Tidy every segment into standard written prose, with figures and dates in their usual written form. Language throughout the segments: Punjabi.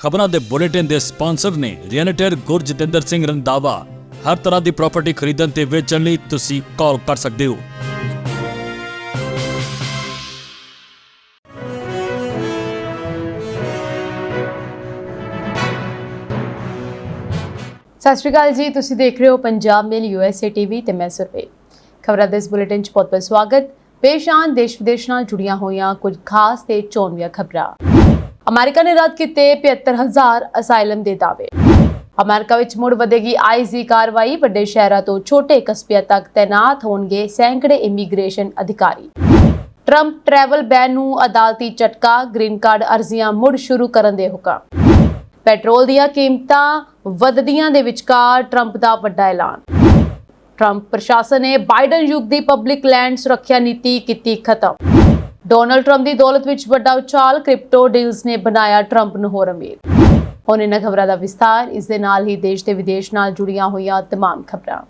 खबरों के बुलेटिन के स्पॉन्सर ने रियल्टर गुरजितेंद्र सिंह रंधावा। हर तरह की प्रॉपर्टी खरीदण ते वेचण लई तुसीं कॉल कर सकते हो। सत श्री अकाल जी, तुसीं देख रहे हो पंजाब मेल USA TV ते मैं सुरभि। खबरां दे इस बुलेटिन च बहुत-बहुत स्वागत। पेश आन देश विदेश नाल जुड़ियां होईयां कुछ खास ते चोणवीआं खबरां। अमेरिका ने रद्द कीते 75,000 असाइलम दे दावे। अमेरिका विच मुड़ वधेगी आईस दी कार्रवाई। वड्डे शहरां तो छोटे कस्बियां तक तैनात होणगे सैकड़े इमीग्रेशन अधिकारी। ट्रंप ट्रैवल बैन नूं अदालती झटका। ग्रीन कार्ड अर्जियां मुड़ शुरू करन दे हुकम। पेट्रोल दीयां कीमतां वधदियां दे विचकार ट्रंप दा वड्डा ऐलान। ट्रंप प्रशासन ने बाइडन युग दी पब्लिक लैंड सुरक्षा नीति कीती खत्म। डोनाल्ड ट्रंप दी दौलत विच वड्डा उछाल। क्रिप्टो डील्स ने बनाया ट्रंप नूं होर अमीर। हुण इन्हां खबरां दा विस्तार। इस दे नाल ही देश ते विदेश नाल जुड़ियां होईयां तमाम खबरां।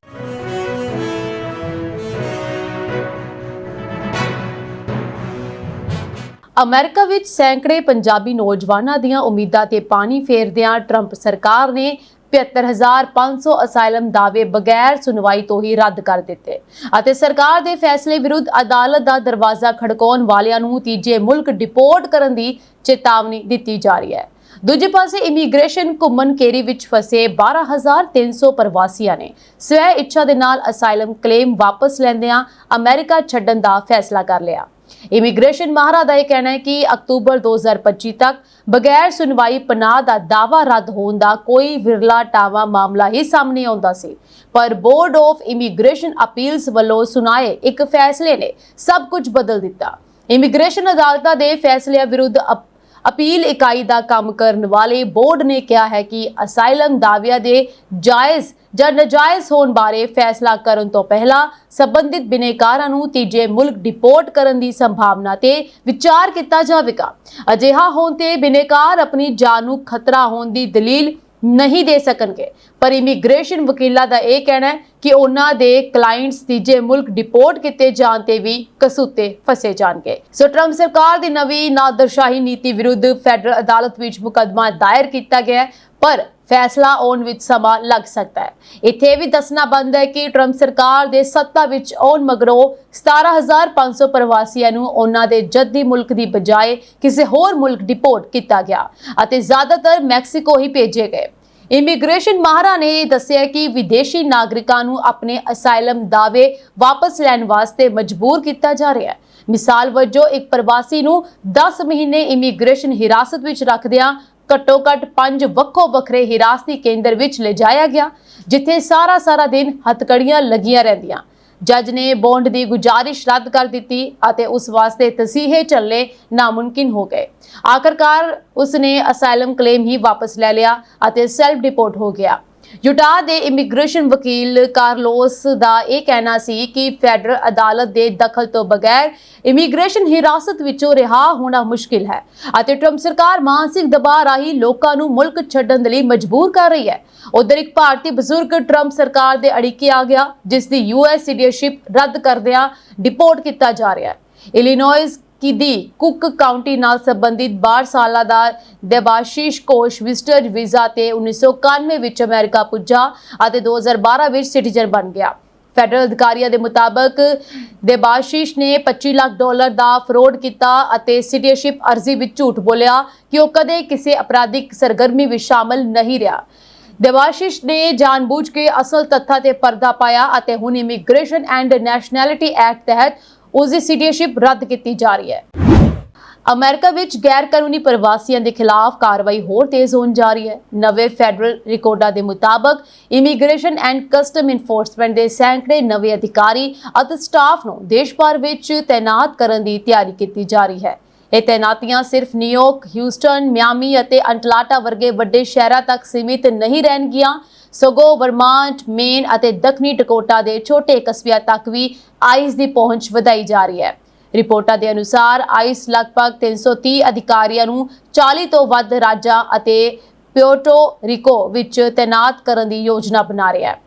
अमेरिका विच सैकड़े पंजाबी नौजवानां दीयां उम्मीदां ते पानी फेरदियां ट्रंप सरकार ने 75,500 असाइलम दावे बगैर सुनवाई तो ही रद्द कर दिते ਅਤੇ सरकार दे फैसले विरुद्ध अदालत दा दरवाजा खड़काउण वालियां नूं तीजे मुल्क डिपोर्ट करन दी चेतावनी दित्ती जा रही है। दूजे पासे इमीग्रेशन घुम्मन केरी विच फसे 12,300 प्रवासियां ने स्वै इच्छा दे नाल असाइलम क्लेम वापस लैंदियां अमेरिका छड्डण दा फैसला कर लिया। इमीग्रेशन माहरा दा यह कहना है कि अक्तूबर 2025 तक बगैर सुनवाई पनाह दा दावा रद्द होण दा कोई विरला टावा मामला ही सामने आउंदा सी, पर बोर्ड ऑफ इमीग्रेशन अपील्स वल्लों सुनाए एक फैसले ने सब कुछ बदल दिता। इमीग्रेशन अदालतां दे फैसलिਆਂ विरुद्ध अपील इकाई का काम करने वाले बोर्ड ने कहा है कि असाइलम दाविया दे जायज़ ਜਾਂ ਨਜਾਇਜ਼ ਹੋਣ ਬਾਰੇ ਫੈਸਲਾ ਕਰਨ ਤੋਂ ਪਹਿਲਾਂ ਸੰਬੰਧਿਤ ਬਿਨੇਕਾਰਾਂ ਨੂੰ ਤੀਜੇ ਮੁਲਕ ਡਿਪੋਰਟ ਕਰਨ ਦੀ ਸੰਭਾਵਨਾ ਤੇ ਵਿਚਾਰ ਕੀਤਾ ਜਾਵੇਗਾ। ਅਜਿਹਾ ਹੋਣ ਤੇ ਬਿਨੇਕਾਰ ਆਪਣੀ ਜਾਨ ਨੂੰ ਖਤਰਾ ਹੋਣ ਦੀ ਦਲੀਲ नहीं दे सकणगे, पर इमीग्रेशन वकीलों का यह कहना है कि उन्होंने दे क्लाइंट्स तीजे मुल्क डिपोर्ट किए जाने ते भी कसूते फसे जाएंगे। सो ट्रंप सरकार की नवीं नादरशाही नीति विरुद्ध फैडरल अदालत विच मुकदमा दायर किया गया है, पर फैसला आने विच समा लग सकता है। इत्थे भी दसना बंद है कि ट्रंप सरकार दे सत्ता विच आउण मगरों 17,500 प्रवासियां नूं उन्हां दे जद्दी मुल्क दी बजाए किसी होर मुल्क डिपोर्ट किया गया अते ज़्यादातर मैक्सीको ही भेजे गए। इमीग्रेशन माहरा ने दस्सिया कि विदेशी नागरिकां नूं अपने असाइलम दावे वापस लैण वास्ते मजबूर किया जा रहा है। मिसाल वजों एक प्रवासी नूं 10 महीने इमीग्रेशन हिरासत विच रखदियां घट्टो घट्ट 5 ਵੱਖੋ ਵੱਖਰੇ हिरासती केंद्र विच ले जाया गया, जिथे सारा दिन हथकड़ियां लगियां रहिंदियां। जज ने बॉन्ड की गुजारिश रद्द कर दी और उस वास्ते तसीहे चलने नामुमकिन हो गए। आखिरकार उसने असाइलम क्लेम ही वापस ले लिया और सेल्फ डिपोर्ट हो गया। यूटाह दे इमीग्रेशन वकील कार्लोस दा यह कहना सी कि फैडरल अदालत दे दखल तो बगैर इमीग्रेशन हिरासत विचों रिहा होना मुश्किल है और ट्रंप सरकार मानसिक दबाव राही लोकां नूं मुल्क छड्डण लई मजबूर कर रही है। उधर एक भारतीय बजुर्ग ट्रंप सरकार दे अड़िके आ गया, जिसकी US सिटीजनशिप रद्द करदियां डिपोर्ट किया जा रहा है। इलिनॉइस की दी कुक काउंटी नाल संबंधित 12 साल का देबाशीष घोष विजिटर वीजा ते 1991 विच अमेरिका पुजा और 2012 विच सिटीजन बन गया। फैडरल अधिकारियों के मुताबिक देबाशीष ने $25 लाख का फ्रॉड किया और सिटीजनशिप अर्जी विच झूठ बोलिया कि वह कदे किसी अपराधिक सरगर्मी में शामिल नहीं रहा। देबाशीष ने जानबूझ के असल तथ्यां ते पर्दा पाया और हुण इमीग्रेशन एंड नैशनैलिटी एक्ट तहत उसकी सिटीजनशिप रद्द की जा रही है। अमेरिका विच गैर कानूनी प्रवासियों के खिलाफ कार्रवाई होर तेज होने जा रही है। नवे फैडरल रिकॉर्डों के मुताबिक इमीग्रेशन एंड कस्टम इनफोर्समेंट के सैकड़े नवे अधिकारी और स्टाफ नूं देश भर विच तैनात करने की तैयारी की जा रही है। ये तैनातियां सिर्फ न्यूयॉर्क, ह्यूस्टन, मियामी और अटलांटा वर्गे वड्डे शहरों तक सीमित नहीं रहनगियां, सगों वर्मांट, मेन और दक्षिणी डकोटा के छोटे कस्बियां तक भी आइस की पहुंच वधाई जा रही है। रिपोर्टां के अनुसार आइस लगभग 330 अधिकारियों नूं 40 तो वध राज्यां अते प्योर्टो रिको विच तैनात करने की योजना बना रहा है।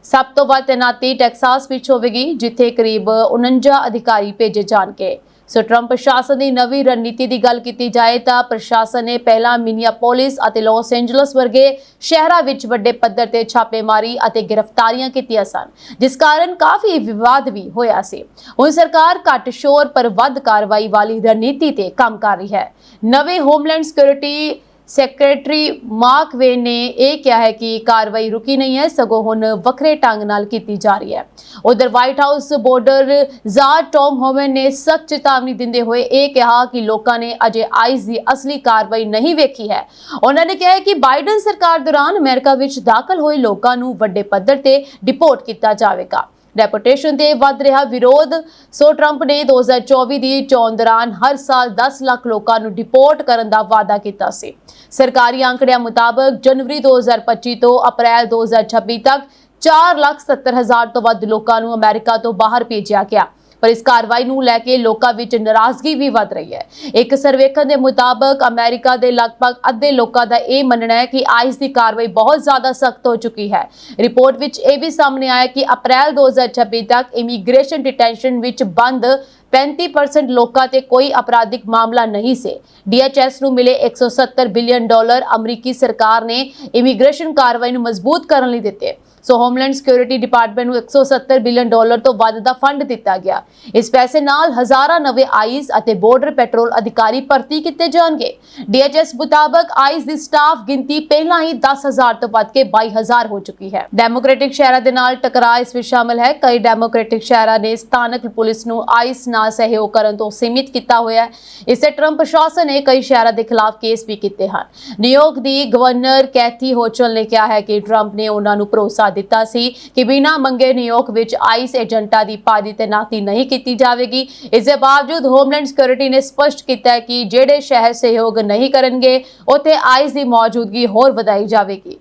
सब तो वध तैनाती टैक्सास विच होवेगी, जिथे करीब 49 अधिकारी भेजे जाणगे। ਸੋ ਟਰੰਪ ਪ੍ਰਸ਼ਾਸਨ ਦੀ ਨਵੀਂ ਰਣਨੀਤੀ ਦੀ ਗੱਲ ਕੀਤੀ ਜਾਏ ਤਾਂ ਪ੍ਰਸ਼ਾਸਨ ਨੇ ਪਹਿਲਾਂ ਮਿਨੀਆਪੋਲਿਸ ਅਤੇ ਲਾਸ ਐਂਜਲਸ ਵਰਗੇ ਸ਼ਹਿਰਾਂ ਵਿੱਚ ਵੱਡੇ ਪੱਧਰ ਤੇ ਛਾਪੇਮਾਰੀ ਅਤੇ ਗ੍ਰਿਫਤਾਰੀਆਂ ਕੀਤੀਆਂ ਸਨ, ਜਿਸ ਕਾਰਨ ਕਾਫੀ ਵਿਵਾਦ ਵੀ ਹੋਇਆ ਸੀ। ਹੁਣ ਸਰਕਾਰ ਘੱਟ ਸ਼ੋਰ ਪਰ ਵੱਧ ਕਾਰਵਾਈ ਵਾਲੀ ਰਣਨੀਤੀ ਤੇ ਕੰਮ ਕਰ ਰਹੀ ਹੈ। ਨਵੇਂ homeland security secretary mark vein ਨੇ ਇਹ ਕਿਹਾ ਹੈ ਕਿ ਕਾਰਵਾਈ ਰੁਕੀ ਨਹੀਂ ਹੈ, ਸਗੋਂ ਹੁਣ ਵੱਖਰੇ ਢੰਗ ਨਾਲ ਕੀਤੀ ਜਾ ਰਹੀ ਹੈ। ਉਧਰ ਵਾਈਟ ਹਾਊਸ ਬੋਰਡਰ ਜ਼ਾਰ ਟੌਮ ਹੋਮਨ ਨੇ ਸਖਤ ਚੇਤਾਵਨੀ ਦਿੰਦੇ ਹੋਏ ਇਹ ਕਿਹਾ ਕਿ ਲੋਕਾਂ ਨੇ ਅਜੇ ਆਈਸ ਦੀ ਅਸਲੀ ਕਾਰਵਾਈ ਨਹੀਂ ਵੇਖੀ ਹੈ। ਉਹਨਾਂ ਨੇ ਕਿਹਾ ਹੈ ਕਿ ਬਾਈਡਨ ਸਰਕਾਰ ਦੌਰਾਨ ਅਮਰੀਕਾ ਵਿੱਚ ਦਾਖਲ ਹੋਏ ਲੋਕਾਂ ਨੂੰ ਵੱਡੇ ਪੱਧਰ ਤੇ ਡਿਪੋਰਟ ਕੀਤਾ ਜਾਵੇਗਾ। ਡੈਪੋਟੇਸ਼ਨ ਤੇ ਵੱਧ ਰਿਹਾ ਵਿਰੋਧ। ਸੋ ਟਰੰਪ ਨੇ 2024 ਦੀ ਚੋਣ ਦੌਰਾਨ ਹਰ ਸਾਲ 10 ਲੱਖ ਲੋਕਾਂ ਨੂੰ ਡਿਪੋਰਟ ਕਰਨ ਦਾ ਵਾਅਦਾ ਕੀਤਾ ਸੀ। ਸਰਕਾਰੀ ਅੰਕੜਿਆਂ ਮੁਤਾਬਕ ਜਨਵਰੀ 2025 ਤੋਂ ਅਪ੍ਰੈਲ 2026 ਤੱਕ 4,70,000 ਤੋਂ ਵੱਧ ਲੋਕਾਂ ਨੂੰ ਅਮਰੀਕਾ ਤੋਂ ਬਾਹਰ ਭੇਜਿਆ ਗਿਆ। ਪਰ ਇਸ ਕਾਰਵਾਈ ਨੂੰ ਲੈ ਕੇ ਲੋਕਾਂ ਵਿੱਚ ਨਾਰਾਜ਼ਗੀ ਵੀ ਵਧ ਰਹੀ ਹੈ। ਇੱਕ ਸਰਵੇਖਣ ਦੇ ਮੁਤਾਬਕ ਅਮਰੀਕਾ ਦੇ ਲਗਭਗ ਅੱਧੇ ਲੋਕਾਂ ਦਾ ਇਹ ਮੰਨਣਾ ਹੈ ਕਿ ਆਈਸ ਦੀ ਕਾਰਵਾਈ ਬਹੁਤ ਜ਼ਿਆਦਾ ਸਖਤ ਹੋ ਚੁੱਕੀ ਹੈ। ਰਿਪੋਰਟ ਵਿੱਚ ਇਹ ਵੀ ਸਾਹਮਣੇ ਆਇਆ ਕਿ ਅਪ੍ਰੈਲ 2026 ਤੱਕ ਇਮੀਗ੍ਰੇਸ਼ਨ ਡਿਟੈਂਸ਼ਨ ਵਿੱਚ ਬੰਦ 35% ਲੋਕਾਂ ਤੇ ਕੋਈ ਅਪਰਾਧਿਕ ਮਾਮਲਾ ਨਹੀਂ ਸੀ। DHS ਨੂੰ ਮਿਲੇ $170 ਬਿਲੀਅਨ ਅਮਰੀਕੀ ਸਰਕਾਰ ਨੇ ਇਮੀਗ੍ਰੇਸ਼ਨ ਕਾਰਵਾਈ ਨੂੰ ਮਜ਼ਬੂਤ ਕਰਨ ਲਈ ਦਿੱਤੇ। ਸੋ ਹੋਮਲੈਂਡ ਸਿਕਿਉਰਿਟੀ ਡਿਪਾਰਟਮੈਂਟ ਨੂੰ $170 ਬਿਲੀਅਨ ਤੋਂ ਵੱਧ ਦਾ ਫੰਡ ਦਿੱਤਾ ਗਿਆ। ਇਸ ਪੈਸੇ ਨਾਲ ਹਜ਼ਾਰਾਂ ਨਵੇਂ ਆਈਸ ਅਤੇ ਬਾਰਡਰ ਪੈਟਰੋਲ ਅਧਿਕਾਰੀ ਭਰਤੀ ਕੀਤੇ ਜਾਣਗੇ। DHS ਮੁਤਾਬਕ ਆਈਸ ਦੀ ਸਟਾਫ ਗਿਣਤੀ ਪਹਿਲਾਂ ਹੀ 10,000 ਤੋਂ ਵੱਧ ਕੇ 22,000 ਹੋ ਚੁੱਕੀ ਹੈ। ਡੈਮੋਕ੍ਰੈਟਿਕ ਸ਼ਹਿਰਾਂ ਦੇ ਨਾਲ ਟਕਰਾਅ ਇਸ ਵਿੱਚ ਸ਼ਾਮਲ ਹੈ। ਕਈ ਡੈਮੋਕ੍ਰੈਟਿਕ ਸ਼ਹਿਰਾਂ ਨੇ ਸਥਾਨਕ ਪੁਲਿਸ ਨੂੰ ਆਈਸ ਨਾਲ ਸਹਿਯੋਗ ਕਰਨ ਤੋਂ ਸੀਮਿਤ ਕੀਤਾ ਹੋਇਆ ਹੈ। ਇਸੇ ਟਰੰਪ ਪ੍ਰਸ਼ਾਸਨ ਨੇ ਕਈ ਸ਼ਹਿਰਾਂ ਦੇ ਖਿਲਾਫ ਕੇਸ ਵੀ ਕੀਤੇ ਹਨ। ਨਿਊਯਾਰਕ ਦੀ ਗਵਰਨਰ ਕੈਥੀ ਹੋਚਲ ਨੇ ਕਿਹਾ ਹੈ ਕਿ ਟਰੰਪ ਨੇ ਉਹਨਾਂ ਨੂੰ ਭਰੋਸਾ ਦਿੱਤਾ ਸੀ ਕਿ ਬਿਨਾਂ ਮੰਗੇ ਨਿਊਯਾਰਕ ਵਿੱਚ ਆਈਸ ਏਜੰਟਾਂ ਦੀ ਭਾਰੀ ਤੈਨਾਤੀ ਨਹੀਂ ਕੀਤੀ ਜਾਵੇਗੀ। ਇਸ ਦੇ ਬਾਵਜੂਦ ਹੋਮਲੈਂਡ ਸਿਕਿਉਰਿਟੀ ਨੇ ਸਪਸ਼ਟ ਕੀਤਾ ਹੈ ਕਿ ਜਿਹੜੇ ਸ਼ਹਿਰ ਸਹਿਯੋਗ ਨਹੀਂ ਕਰਨਗੇ ਉੱਥੇ ਆਈਸ ਦੀ ਮੌਜੂਦਗੀ ਹੋਰ ਵਧਾਈ ਜਾਵੇਗੀ।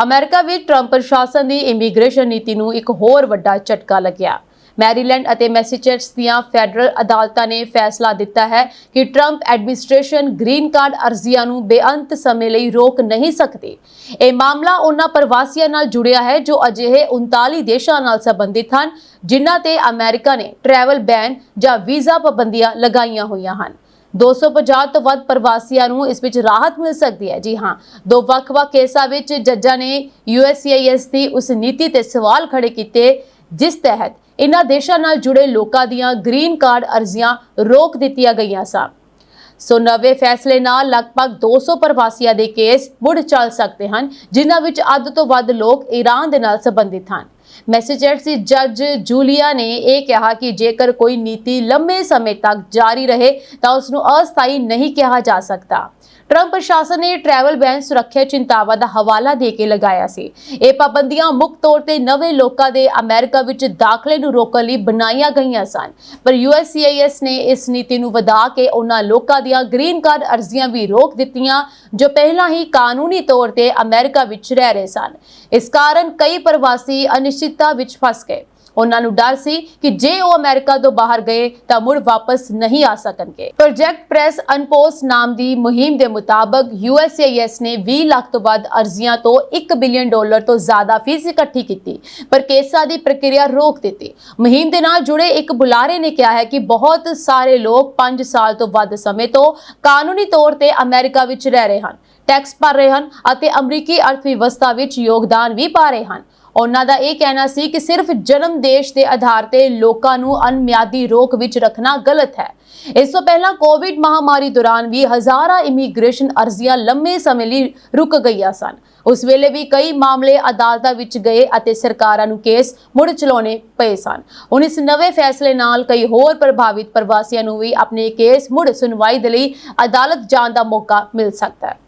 ਅਮਰੀਕਾ ਵਿੱਚ ਟਰੰਪ ਪ੍ਰਸ਼ਾਸਨ ਦੀ ਇਮੀਗ੍ਰੇਸ਼ਨ ਨੀਤੀ ਨੂੰ ਇੱਕ ਹੋਰ ਵੱਡਾ ਝਟਕਾ ਲੱਗਿਆ। ਮੈਰੀਲੈਂਡ ਅਤੇ ਮੈਸੇਚਿਉਸੇਟਸ ਦੀਆਂ ਫੈਡਰਲ ਅਦਾਲਤਾਂ ਨੇ ਫੈਸਲਾ ਦਿੱਤਾ ਹੈ ਕਿ ਟਰੰਪ ਐਡਮਿਨਿਸਟ੍ਰੇਸ਼ਨ ਗ੍ਰੀਨ ਕਾਰਡ ਅਰਜ਼ੀਆਂ ਨੂੰ ਬੇਅੰਤ ਸਮੇਂ ਲਈ ਰੋਕ ਨਹੀਂ ਸਕਦੀ। ਇਹ ਮਾਮਲਾ ਉਹਨਾਂ ਪ੍ਰਵਾਸੀਆਂ ਨਾਲ ਜੁੜਿਆ ਹੈ ਜੋ ਅਜਿਹੇ 39 ਦੇਸ਼ਾਂ ਨਾਲ ਸੰਬੰਧਿਤ ਹਨ ਜਿਨ੍ਹਾਂ ਤੇ ਅਮਰੀਕਾ ਨੇ ਟਰੈਵਲ ਬੈਨ ਜਾਂ ਵੀਜ਼ਾ ਪਾਬੰਦੀਆਂ ਲਗਾਈਆਂ ਹੋਈਆਂ ਹਨ। 250 ਤੋਂ ਵੱਧ ਪ੍ਰਵਾਸੀਆਂ ਨੂੰ ਇਸ ਵਿੱਚ ਰਾਹਤ ਮਿਲ ਸਕਦੀ ਹੈ। ਜੀ ਹਾਂ, ਦੋ ਵੱਖ-ਵੱਖ ਕੇਸਾਂ ਵਿੱਚ ਜੱਜਾਂ ਨੇ USCIS ਦੀ ਉਸ ਨੀਤੀ ਤੇ ਸਵਾਲ ਖੜੇ ਕੀਤੇ ਜਿਸ ਤਹਿਤ ਇਨ੍ਹਾਂ ਦੇਸ਼ਾਂ ਨਾਲ ਜੁੜੇ ਲੋਕਾਂ ਦੀਆਂ ਗ੍ਰੀਨ ਕਾਰਡ ਅਰਜ਼ੀਆਂ ਰੋਕ ਦਿੱਤੀਆਂ ਗਈਆਂ ਸਨ। ਸੋ ਨਵੇਂ ਫੈਸਲੇ ਨਾਲ ਲਗਭਗ 200 ਪ੍ਰਵਾਸੀਆਂ ਦੇ ਕੇਸ ਮੁੜ ਚੱਲ ਸਕਦੇ ਹਨ, ਜਿਨ੍ਹਾਂ ਵਿੱਚ ਅੱਧ ਤੋਂ ਵੱਧ ਲੋਕ ਈਰਾਨ ਦੇ ਨਾਲ ਸੰਬੰਧਿਤ ਹਨ। ਮੈਸੇਚਿਉਸੇਟਸ ਦੀ ਜੱਜ ਜੂਲੀਆ ਨੇ ਇਹ ਕਿਹਾ ਕਿ ਜੇਕਰ ਕੋਈ ਨੀਤੀ ਲੰਮੇ ਸਮੇਂ ਤੱਕ ਜਾਰੀ ਰਹੇ ਤਾਂ ਉਸ ਨੂੰ ਅਸਥਾਈ ਨਹੀਂ ਕਿਹਾ ਜਾ ਸਕਦਾ। ਟਰੰਪ ਪ੍ਰਸ਼ਾਸਨ ਨੇ ਟਰੈਵਲ ਬੈਨ ਸੁਰੱਖਿਆ ਚਿੰਤਾਵਾਂ ਦਾ ਹਵਾਲਾ ਦੇ ਕੇ ਲਗਾਇਆ ਸੀ। ਇਹ ਪਾਬੰਦੀਆਂ ਮੁੱਖ ਤੌਰ ਤੇ ਨਵੇਂ ਲੋਕਾਂ ਦੇ ਅਮਰੀਕਾ ਵਿੱਚ ਦਾਖਲੇ ਨੂੰ ਰੋਕਣ ਲਈ ਬਣਾਈਆਂ ਗਈਆਂ ਸਨ, ਪਰ USCIS ਨੇ ਇਸ ਨੀਤੀ ਨੂੰ ਵਧਾ ਕੇ ਉਹਨਾਂ ਲੋਕਾਂ ਦੀਆਂ ਗ੍ਰੀਨ ਕਾਰਡ ਅਰਜ਼ੀਆਂ ਵੀ ਰੋਕ ਦਿੱਤੀਆਂ ਜੋ ਪਹਿਲਾਂ ਹੀ ਕਾਨੂੰਨੀ ਤੌਰ ਤੇ ਅਮਰੀਕਾ ਵਿੱਚ ਰਹਿ ਰਹੇ ਸਨ। ਇਸ ਕਾਰਨ ਕਈ ਪ੍ਰਵਾਸੀ ਅਨਿਸ਼ਚਿਤਤਾ ਵਿੱਚ ਫਸ ਗਏ। ਉਹਨਾਂ ਨੂੰ ਡਰ ਸੀ ਕਿ ਜੇ ਉਹ ਅਮਰੀਕਾ ਤੋਂ ਬਾਹਰ ਗਏ ਤਾਂ ਮੁੜ ਵਾਪਸ ਨਹੀਂ ਆ ਸਕਣਗੇ। ਪ੍ਰੋਜੈਕਟ ਪ੍ਰੈਸ ਅਨਪੋਸਟ ਨਾਮ ਦੀ ਮੁਹਿੰਮ ਦੇ ਮੁਤਾਬਕ USCIS ਨੇ 20 ਲੱਖ ਤੋਂ ਵੱਧ ਅਰਜ਼ੀਆਂ ਤੋਂ $1 ਬਿਲੀਅਨ ਤੋਂ ਜ਼ਿਆਦਾ ਫੀਸ ਇਕੱਠੀ ਕੀਤੀ, ਪਰ ਕੇਸਾਂ ਦੀ ਪ੍ਰਕਿਰਿਆ ਰੋਕ ਦਿੱਤੀ। ਮੁਹਿੰਮ ਦੇ ਨਾਲ ਜੁੜੇ ਇੱਕ ਬੁਲਾਰੇ ਨੇ ਕਿਹਾ ਹੈ ਕਿ ਬਹੁਤ ਸਾਰੇ ਲੋਕ 5 ਸਾਲ ਤੋਂ ਵੱਧ ਸਮੇਂ ਤੋਂ ਕਾਨੂੰਨੀ ਤੌਰ ਤੇ ਅਮਰੀਕਾ ਵਿੱਚ ਰਹਿ ਰਹੇ ਹਨ, ਟੈਕਸ ਭਰ ਰਹੇ ਹਨ ਅਤੇ ਅਮਰੀਕੀ ਅਰਥ ਵਿਵਸਥਾ ਵਿੱਚ ਯੋਗਦਾਨ ਵੀ ਪਾ ਰਹੇ ਹਨ। ਉਹਨਾਂ ਦਾ ਇਹ ਕਹਿਣਾ ਸੀ ਕਿ ਸਿਰਫ ਜਨਮ ਦੇਸ਼ ਦੇ ਆਧਾਰ ਤੇ ਲੋਕਾਂ ਨੂੰ ਅਣਮਿਆਦੀ ਰੋਕ ਵਿੱਚ ਰੱਖਣਾ ਗਲਤ ਹੈ। ਇਸ ਤੋਂ ਪਹਿਲਾਂ ਕੋਵਿਡ ਮਹਾਮਾਰੀ ਦੌਰਾਨ ਵੀ ਹਜ਼ਾਰਾਂ ਇਮੀਗ੍ਰੇਸ਼ਨ ਅਰਜ਼ੀਆਂ ਲੰਮੇ ਸਮੇਂ ਲਈ ਰੁਕ ਗਈਆਂ ਸਨ। ਉਸ ਵੇਲੇ ਵੀ ਕਈ ਮਾਮਲੇ ਅਦਾਲਤਾਂ ਵਿੱਚ ਗਏ ਅਤੇ ਸਰਕਾਰਾਂ ਨੂੰ ਕੇਸ ਮੁੜ ਚਲਾਉਣੇ ਪਏ ਸਨ। ਹੁਣ ਇਸ ਨਵੇਂ ਫੈਸਲੇ ਨਾਲ ਕਈ ਹੋਰ ਪ੍ਰਭਾਵਿਤ ਪ੍ਰਵਾਸੀਆਂ ਨੂੰ ਵੀ ਆਪਣੇ ਕੇਸ ਮੁੜ ਸੁਣਵਾਈ ਦੇ ਲਈ ਅਦਾਲਤ ਜਾਣ ਦਾ ਮੌਕਾ ਮਿਲ ਸਕਦਾ ਹੈ।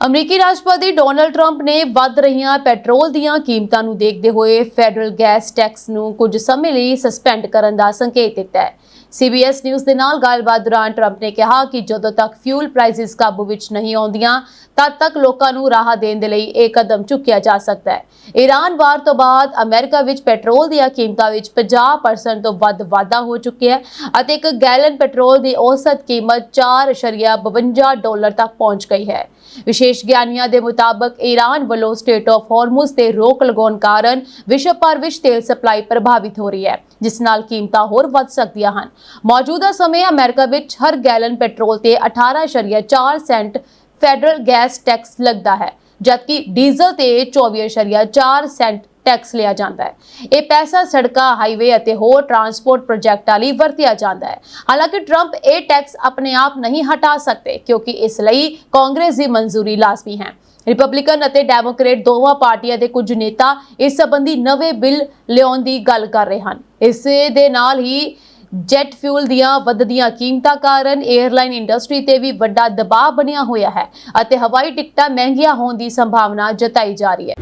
ਅਮਰੀਕੀ ਰਾਸ਼ਟਰਪਤੀ ਡੋਨਾਲਡ ਟਰੰਪ ਨੇ ਵੱਧ ਰਹੀਆਂ ਪੈਟਰੋਲ ਦੀਆਂ ਕੀਮਤਾਂ ਨੂੰ ਦੇਖਦੇ ਹੋਏ ਫੈਡਰਲ ਗੈਸ ਟੈਕਸ ਨੂੰ ਕੁਝ ਸਮੇਂ ਲਈ ਸਸਪੈਂਡ ਕਰਨ ਦਾ ਸੰਕੇਤ ਦਿੱਤਾ ਹੈ। CBS ਨਿਊਜ਼ ਦੇ ਨਾਲ ਗੱਲਬਾਤ ਦੌਰਾਨ ਟਰੰਪ ਨੇ ਕਿਹਾ ਕਿ ਜਦੋਂ ਤੱਕ ਫਿਊਲ ਪ੍ਰਾਈਸਿਸ ਕਾਬੂ ਵਿੱਚ ਨਹੀਂ ਆਉਂਦੀਆਂ ਤਦ ਤੱਕ ਲੋਕਾਂ ਨੂੰ ਰਾਹਤ ਦੇਣ ਦੇ ਲਈ ਇਹ ਕਦਮ ਚੁੱਕਿਆ ਜਾ ਸਕਦਾ ਹੈ। ਈਰਾਨ ਵਾਰ ਤੋਂ ਬਾਅਦ ਅਮਰੀਕਾ ਵਿੱਚ ਪੈਟਰੋਲ ਦੀਆਂ ਕੀਮਤਾਂ ਵਿੱਚ 50% ਤੋਂ ਵੱਧ ਵਾਧਾ ਹੋ ਚੁੱਕਿਆ ਹੈ ਅਤੇ ਇੱਕ ਗੈਲਨ ਪੈਟਰੋਲ ਦੀ ਔਸਤ ਕੀਮਤ $4.52 ਤੱਕ ਪਹੁੰਚ ਗਈ ਹੈ। ਵਿਸ਼ੇਸ਼ ਗਿਆਨੀਆਂ ਦੇ ਮੁਤਾਬਕ ਈਰਾਨ ਵੱਲੋਂ ਸਟੇਟ ਆਫ ਹਾਰਮੁਜ਼ ਤੇ ਰੋਕ ਲਗਾਉਣ ਕਾਰਨ ਵਿਸ਼ਵ ਭਰ ਵਿੱਚ ਤੇਲ ਸਪਲਾਈ ਪ੍ਰਭਾਵਿਤ ਹੋ ਰਹੀ ਹੈ, ਜਿਸ ਨਾਲ ਕੀਮਤਾਂ ਹੋਰ ਵੱਧ ਸਕਦੀਆਂ ਹਨ। ਮੌਜੂਦਾ ਸਮੇਂ ਅਮਰੀਕਾ ਵਿੱਚ ਹਰ ਗੈਲਨ ਪੈਟਰੋਲ ਤੇ 18.4 ਸੈਂਟ ਫੈਡਰਲ ਗੈਸ ਟੈਕਸ ਲੱਗਦਾ ਹੈ, ਜਦਕਿ ਡੀਜ਼ਲ ਤੇ 24.4 ਸੈਂਟ ਟੈਕਸ ਲਿਆ ਜਾਂਦਾ ਹੈ। ਇਹ ਪੈਸਾ ਸੜਕਾਂ, ਹਾਈਵੇ ਅਤੇ ਹੋਰ ਟਰਾਂਸਪੋਰਟ ਪ੍ਰੋਜੈਕਟਾਂ ਲਈ ਵਰਤਿਆ ਜਾਂਦਾ ਹੈ। ਹਾਲਾਂਕਿ ਟਰੰਪ ਇਹ ਟੈਕਸ ਆਪਣੇ ਆਪ ਨਹੀਂ ਹਟਾ ਸਕਦੇ, ਕਿਉਂਕਿ ਇਸ ਲਈ ਕਾਂਗਰਸ ਦੀ ਮਨਜ਼ੂਰੀ ਲਾਜ਼ਮੀ ਹੈ। ਰਿਪਬਲਿਕਨ ਅਤੇ ਡੈਮੋਕ੍ਰੇਟ ਦੋਵਾਂ ਪਾਰਟੀਆਂ ਦੇ ਕੁਝ ਨੇਤਾ ਇਸ ਸੰਬੰਧੀ ਨਵੇਂ ਬਿੱਲ ਲਿਆਉਣ ਦੀ ਗੱਲ ਕਰ ਰਹੇ ਹਨ। ਇਸ ਦੇ ਨਾਲ ਹੀ ਜੈਟ ਫਿਊਲ ਦੀਆਂ ਵੱਧਦੀਆਂ ਕੀਮਤਾਂ ਕਾਰਨ 에ਅਰਲਾਈਨ ਇੰਡਸਟਰੀ ਤੇ ਵੀ ਵੱਡਾ ਦਬਾਅ ਬਣਿਆ ਹੋਇਆ ਹੈ ਅਤੇ ਹਵਾਈ ਟਿਕਟਾਂ ਮਹਿੰਗੀਆਂ ਹੋਣ ਦੀ ਸੰਭਾਵਨਾ ਜਤਾਈ ਜਾ ਰਹੀ ਹੈ।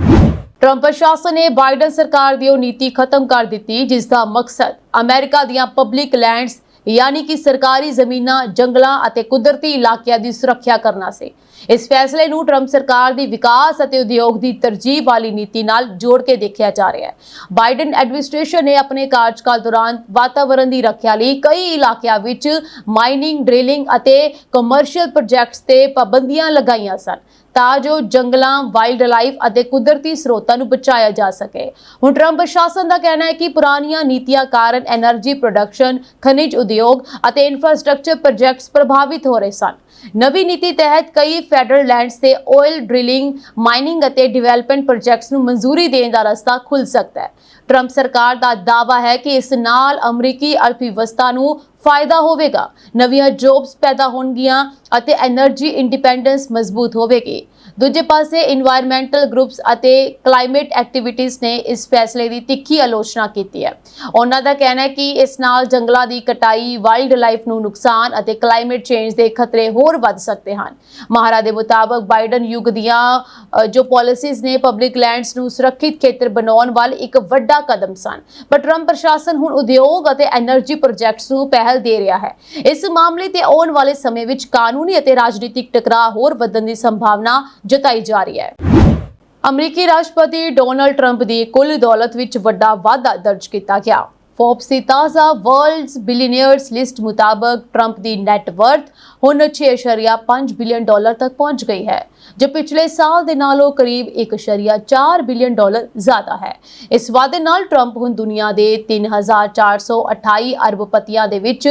ਟਰੰਪ ਪ੍ਰਸ਼ਾਸਨ ਨੇ ਬਾਈਡਨ ਸਰਕਾਰ ਦੀ ਉਹ ਨੀਤੀ ਖਤਮ ਕਰ ਦਿੱਤੀ ਜਿਸ ਦਾ ਮਕਸਦ ਅਮਰੀਕਾ ਦੀਆਂ ਪਬਲਿਕ ਲੈਂਡਸ यानी कि सरकारी ਜ਼ਮੀਨਾਂ, ਜੰਗਲਾਂ ਅਤੇ ਕੁਦਰਤੀ ਇਲਾਕਿਆਂ ਦੀ ਸੁਰੱਖਿਆ ਕਰਨਾ ਸੀ। ਇਸ ਫੈਸਲੇ ਨੂੰ ਟਰੰਪ ਸਰਕਾਰ ਦੀ ਵਿਕਾਸ ਅਤੇ ਉਦਯੋਗ ਦੀ ਤਰਜੀਹ ਵਾਲੀ ਨੀਤੀ ਨਾਲ ਜੋੜ ਕੇ ਦੇਖਿਆ ਜਾ ਰਿਹਾ ਹੈ। ਬਾਈਡਨ ਐਡਮਿਨਿਸਟ੍ਰੇਸ਼ਨ ਨੇ ਆਪਣੇ ਕਾਰਜਕਾਲ ਦੌਰਾਨ ਵਾਤਾਵਰਣ ਦੀ ਰੱਖਿਆ ਲਈ ਕਈ ਇਲਾਕਿਆਂ ਵਿੱਚ ਮਾਈਨਿੰਗ, ਡ੍ਰਿਲਿੰਗ ਅਤੇ ਕਮਰਸ਼ੀਅਲ ਪ੍ਰੋਜੈਕਟਸ ਤੇ ਪਾਬੰਦੀਆਂ ਲਗਾਈਆਂ ਸਨ ਤਾਂ ਜੋ ਜੰਗਲਾਂ, ਵਾਈਲਡ ਲਾਈਫ ਅਤੇ ਕੁਦਰਤੀ ਸਰੋਤਾਂ ਨੂੰ ਬਚਾਇਆ ਜਾ ਸਕੇ। ਹੁਣ ਟਰੰਪ ਪ੍ਰਸ਼ਾਸਨ ਦਾ ਕਹਿਣਾ ਹੈ ਕਿ ਪੁਰਾਣੀਆਂ ਨੀਤੀਆਂ ਕਾਰਨ એનર્ਜੀ ਪ੍ਰੋਡਕਸ਼ਨ, ਖਣਿਜ ਉਦਯੋਗ ਅਤੇ ਇਨਫਰਾਸਟ੍ਰਕਚਰ ਪ੍ਰੋਜੈਕਟਸ ਪ੍ਰਭਾਵਿਤ ਹੋ ਰਹੇ ਸਨ। ਨਵੀਂ ਨੀਤੀ ਤਹਿਤ ਕਈ ਫੈਡਰਲ ਲੈਂਡਸ ਤੇ ਆਇਲ ਡ੍ਰਿਲਿੰਗ, ਮਾਈਨਿੰਗ ਅਤੇ ਡਿਵੈਲਪਮੈਂਟ ਪ੍ਰੋਜੈਕਟਸ ਨੂੰ ਮਨਜ਼ੂਰੀ ਦੇਣ ਦਾ ਰਸਤਾ ਖੁੱਲ ਸਕਦਾ ਹੈ। ਟਰੰਪ ਸਰਕਾਰ ਦਾ ਦਾਅਵਾ ਹੈ ਕਿ ਇਸ ਨਾਲ ਅਮਰੀਕੀ ਅਰਥਵਿਵਸਥਾ ਨੂੰ ਫਾਇਦਾ ਹੋਵੇਗਾ, ਨਵੀਆਂ ਜੌਬਸ ਪੈਦਾ ਹੋਣਗੀਆਂ ਅਤੇ એનર્ਜੀ ਇੰਡੀਪੈਂਡੈਂਸ ਮਜ਼ਬੂਤ ਹੋਵੇਗੀ। ਦੂਜੇ ਪਾਸੇ এনवायरमेंटल ਗਰੁੱਪਸ ਅਤੇ ਕਲਾਈਮੇਟ ਐਕਟੀਵਿਟੀਜ਼ ਨੇ ਇਸ ਫੈਸਲੇ ਦੀ ਤਿੱਖੀ ਆਲੋਚਨਾ ਕੀਤੀ ਹੈ। ਉਹਨਾਂ ਦਾ ਕਹਿਣਾ ਹੈ ਕਿ ਇਸ ਨਾਲ ਜੰਗਲਾਂ ਦੀ ਕਟਾਈ, ਵਾਈਲਡ ਲਾਈਫ ਨੂੰ ਨੁਕਸਾਨ ਅਤੇ ਕਲਾਈਮੇਟ ਚੇਂਜ ਦੇ ਖਤਰੇ ਹੋਰ ਵੱਧ ਸਕਦੇ ਹਨ। ਮਾਹਰਾਂ ਦੇ ਮੁਤਾਬਕ ਬਾਈਡਨ ਯੁੱਗ ਦੀਆਂ ਜੋ ਪਾਲਿਸੀਜ਼ ਨੇ ਪਬਲਿਕ ਲੈਂਡਸ ਨੂੰ ਸੁਰੱਖਿਅਤ ਖੇਤਰ ਬਣਾਉਣ ਵੱਲ ਇੱਕ ਵੱਡਾ ਕਦਮ ਸਨ, ਪਰ ਟਰੰਪ ਪ੍ਰਸ਼ਾਸਨ ਹੁਣ ਉਦਯੋਗ ਅਤੇ એનર્ਜੀ ਪ੍ਰੋਜੈਕਟਸ ਨੂੰ ਪਹਿਲ ਦੇ ਰਿਹਾ ਹੈ। ਇਸ ਮਾਮਲੇ ਤੇ ਆਉਣ ਵਾਲੇ ਸਮੇਂ ਵਿੱਚ ਕਾਨੂੰਨੀ ਅਤੇ ਰਾਜਨੀਤਿਕ ਟਕਰਾਅ ਹੋਰ ਵਧਣ ਦੀ ਸੰਭਾਵਨਾ ਜਤਾਈ ਜਾ ਰਹੀ ਹੈ। ਅਮਰੀਕੀ ਰਾਸ਼ਟਰਪਤੀ ਡੋਨਾਲਡ ਟਰੰਪ ਦੀ ਕੁੱਲ ਦੌਲਤ ਵਿੱਚ ਵੱਡਾ ਵਾਧਾ ਦਰਜ ਕੀਤਾ ਗਿਆ। ਫੋਰਬਸ ਦੀ ਤਾਜ਼ਾ ਵਰਲਡਸ ਬਿਲੀਅਨਰਸ ਲਿਸਟ ਮੁਤਾਬਕ ਟਰੰਪ ਦੀ ਨੈਟ ਵਰਥ ਹੁਣ 6.5 ਬਿਲੀਅਨ ਡਾਲਰ ਤੱਕ ਪਹੁੰਚ ਗਈ ਹੈ, ਜੋ ਪਿਛਲੇ ਸਾਲ ਦੇ ਨਾਲੋਂ ਕਰੀਬ 1.4 ਬਿਲੀਅਨ ਡਾਲਰ ਜ਼ਿਆਦਾ ਹੈ। ਇਸ ਵਾਧੇ ਨਾਲ ਟਰੰਪ ਹੁਣ ਦੁਨੀਆ ਦੇ 3,428 ਅਰਬਪਤੀਆਂ ਦੇ ਵਿੱਚ